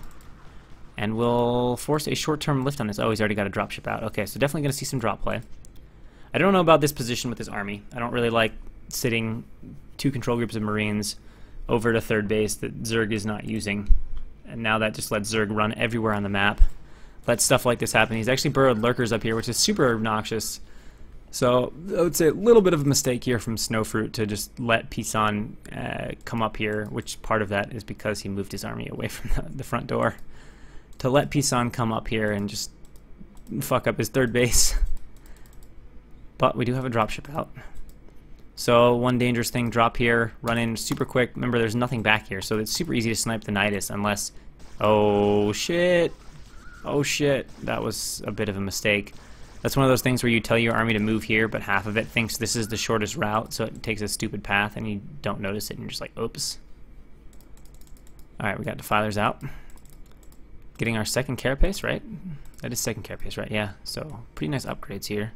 And we'll force a short-term lift on this. Oh, he's already got a dropship out. Okay, so definitely going to see some drop play. I don't know about this position with his army. I don't really like sitting two control groups of Marines over to third base that Zerg is not using. And now that just lets Zerg run everywhere on the map. Let stuff like this happen. He's actually burrowed lurkers up here, which is super obnoxious. So I would say a little bit of a mistake here from Snowfruit to just let Pisan come up here, which part of that is because he moved his army away from the front door. To let Pisan come up here and just fuck up his third base. But we do have a dropship out. So one dangerous thing, drop here, run in super quick. Remember, there's nothing back here, so it's super easy to snipe the Nidus unless... Oh shit! Oh shit, that was a bit of a mistake. That's one of those things where you tell your army to move here, but half of it thinks this is the shortest route, so it takes a stupid path, and you don't notice it, and you're just like, oops. Alright, we got defilers out. Getting our second carapace, right? That is second carapace, right? Yeah, so pretty nice upgrades here.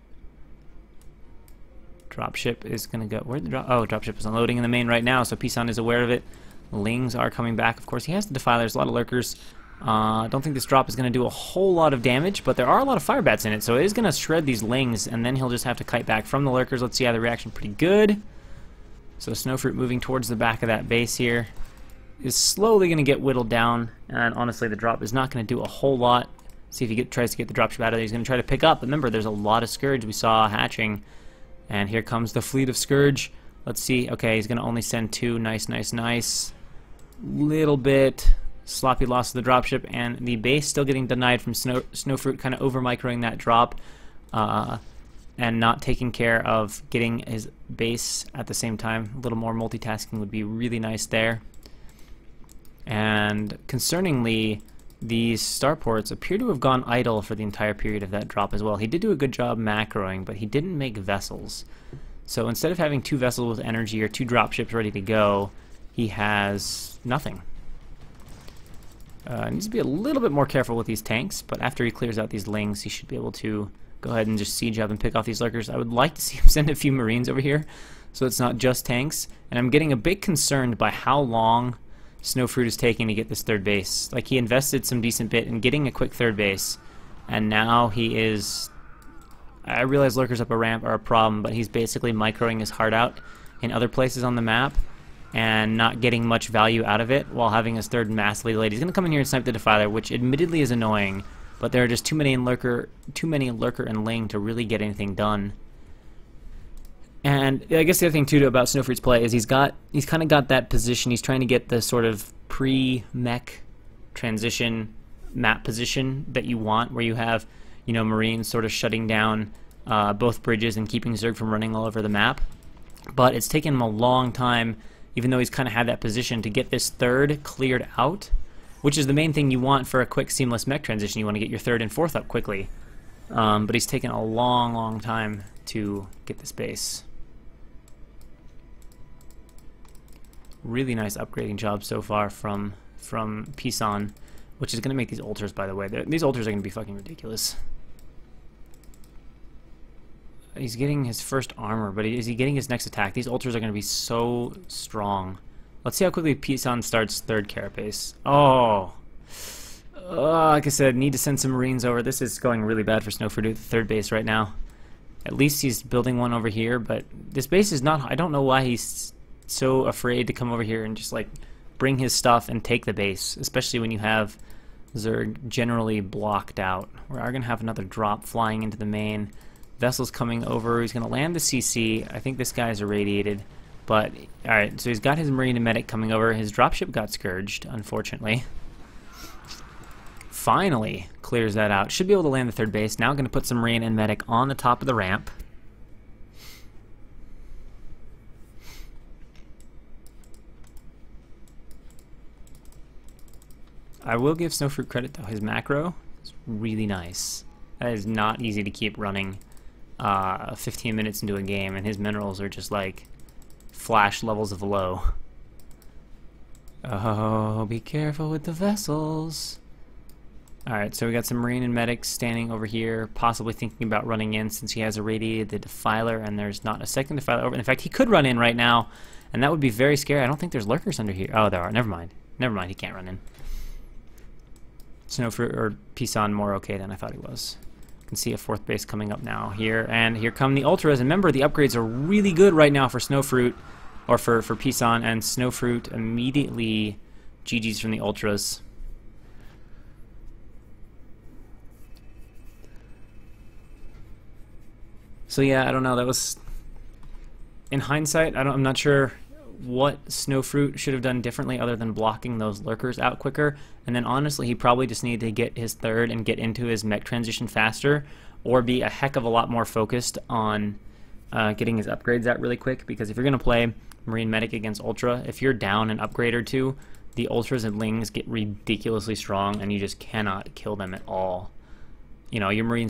Dropship is going to go... Where'd the drop... Oh, dropship is unloading in the main right now, so Pisan is aware of it. Lings are coming back. Of course, he has the defilers, a lot of lurkers. I don't think this drop is going to do a whole lot of damage, but there are a lot of fire bats in it, so it is going to shred these Lings, and then he'll just have to kite back from the lurkers. Let's see how the reaction. Pretty good. So Snowfruit moving towards the back of that base here is slowly going to get whittled down, and honestly, the drop is not going to do a whole lot. See if he tries to get the dropship out of there. He's going to try to pick up. Remember, there's a lot of Scourge we saw hatching. And here comes the fleet of Scourge. Let's see. Okay, he's going to only send two. Nice, nice, nice. Little bit Sloppy loss of the dropship, and the base still getting denied from Snowfruit, kind of over-microing that drop, and not taking care of getting his base at the same time. A little more multitasking would be really nice there. And concerningly, these starports appear to have gone idle for the entire period of that drop as well. He did do a good job macroing, but he didn't make vessels. So instead of having 2 vessels with energy or 2 dropships ready to go, he has nothing. Needs to be a little bit more careful with these tanks, but after he clears out these lings, he should be able to go ahead and just siege up and pick off these lurkers. I would like to see him send a few Marines over here, so it's not just tanks. And I'm getting a bit concerned by how long Snowfruit is taking to get this 3rd base. Like, he invested some decent bit in getting a quick 3rd base, and now he is... I realize lurkers up a ramp are a problem, but he's basically microing his heart out in other places on the map and not getting much value out of it while having his 3rd massively delayed. He's going to come in here and snipe the Defiler, which admittedly is annoying, but there are just too many lurker and Ling to really get anything done. And I guess the other thing too about Snowfruit's play is he's kind of got that position. He's trying to get the sort of pre-mech transition map position that you want, where you have, you know, Marines sort of shutting down both bridges and keeping Zerg from running all over the map. But it's taken him a long time, even though he's kind of had that position, to get this 3rd cleared out, which is the main thing you want for a quick seamless mech transition. You want to get your 3rd and 4th up quickly. But he's taken a long time to get this base. Really nice upgrading job so far from Pisan, which is going to make these ultras, by the way. These ultras are going to be fucking ridiculous. He's getting his first armor, but is he getting his next attack? These ultras are going to be so strong. Let's see how quickly Pisan starts 3rd carapace. Oh! Like I said, need to send some Marines over. This is going really bad for Snowfruit at the 3rd base right now. At least he's building one over here, but this base is not... I don't know why he's so afraid to come over here and just, like, bring his stuff and take the base, especially when you have Zerg generally blocked out. We are going to have another drop flying into the main. Vessel's coming over. He's going to land the CC. I think this guy's irradiated. But, alright, so he's got his Marine and Medic coming over. His dropship got scourged, unfortunately. Finally clears that out. Should be able to land the 3rd base. Now going to put some Marine and Medic on the top of the ramp. I will give Snowfruit credit, though. His macro is really nice. That is not easy to keep running 15 minutes into a game, and his minerals are just like flash levels of low. Oh, be careful with the vessels. Alright, so we got some Marine and Medics standing over here, possibly thinking about running in since he has irradiated the Defiler, and there's not a second Defiler over. In fact, he could run in right now, and that would be very scary. I don't think there's lurkers under here. Oh, there are. Never mind. Never mind, he can't run in. Snowfruit or Pisan more okay than I thought he was. Can see a 4th base coming up now here, and here come the ultras. And remember, the upgrades are really good right now for Snowfruit, or for Pisan, and Snowfruit immediately GG's from the ultras. So yeah, I don't know. That was, in hindsight, I'm not sure what Snowfruit should have done differently other than blocking those lurkers out quicker. And then honestly, he probably just needed to get his 3rd and get into his mech transition faster, or be a heck of a lot more focused on getting his upgrades out really quick. Because if you're going to play Marine Medic against Ultra, if you're down an upgrade or two, the Ultras and Lings get ridiculously strong and you just cannot kill them at all. You know, your Marines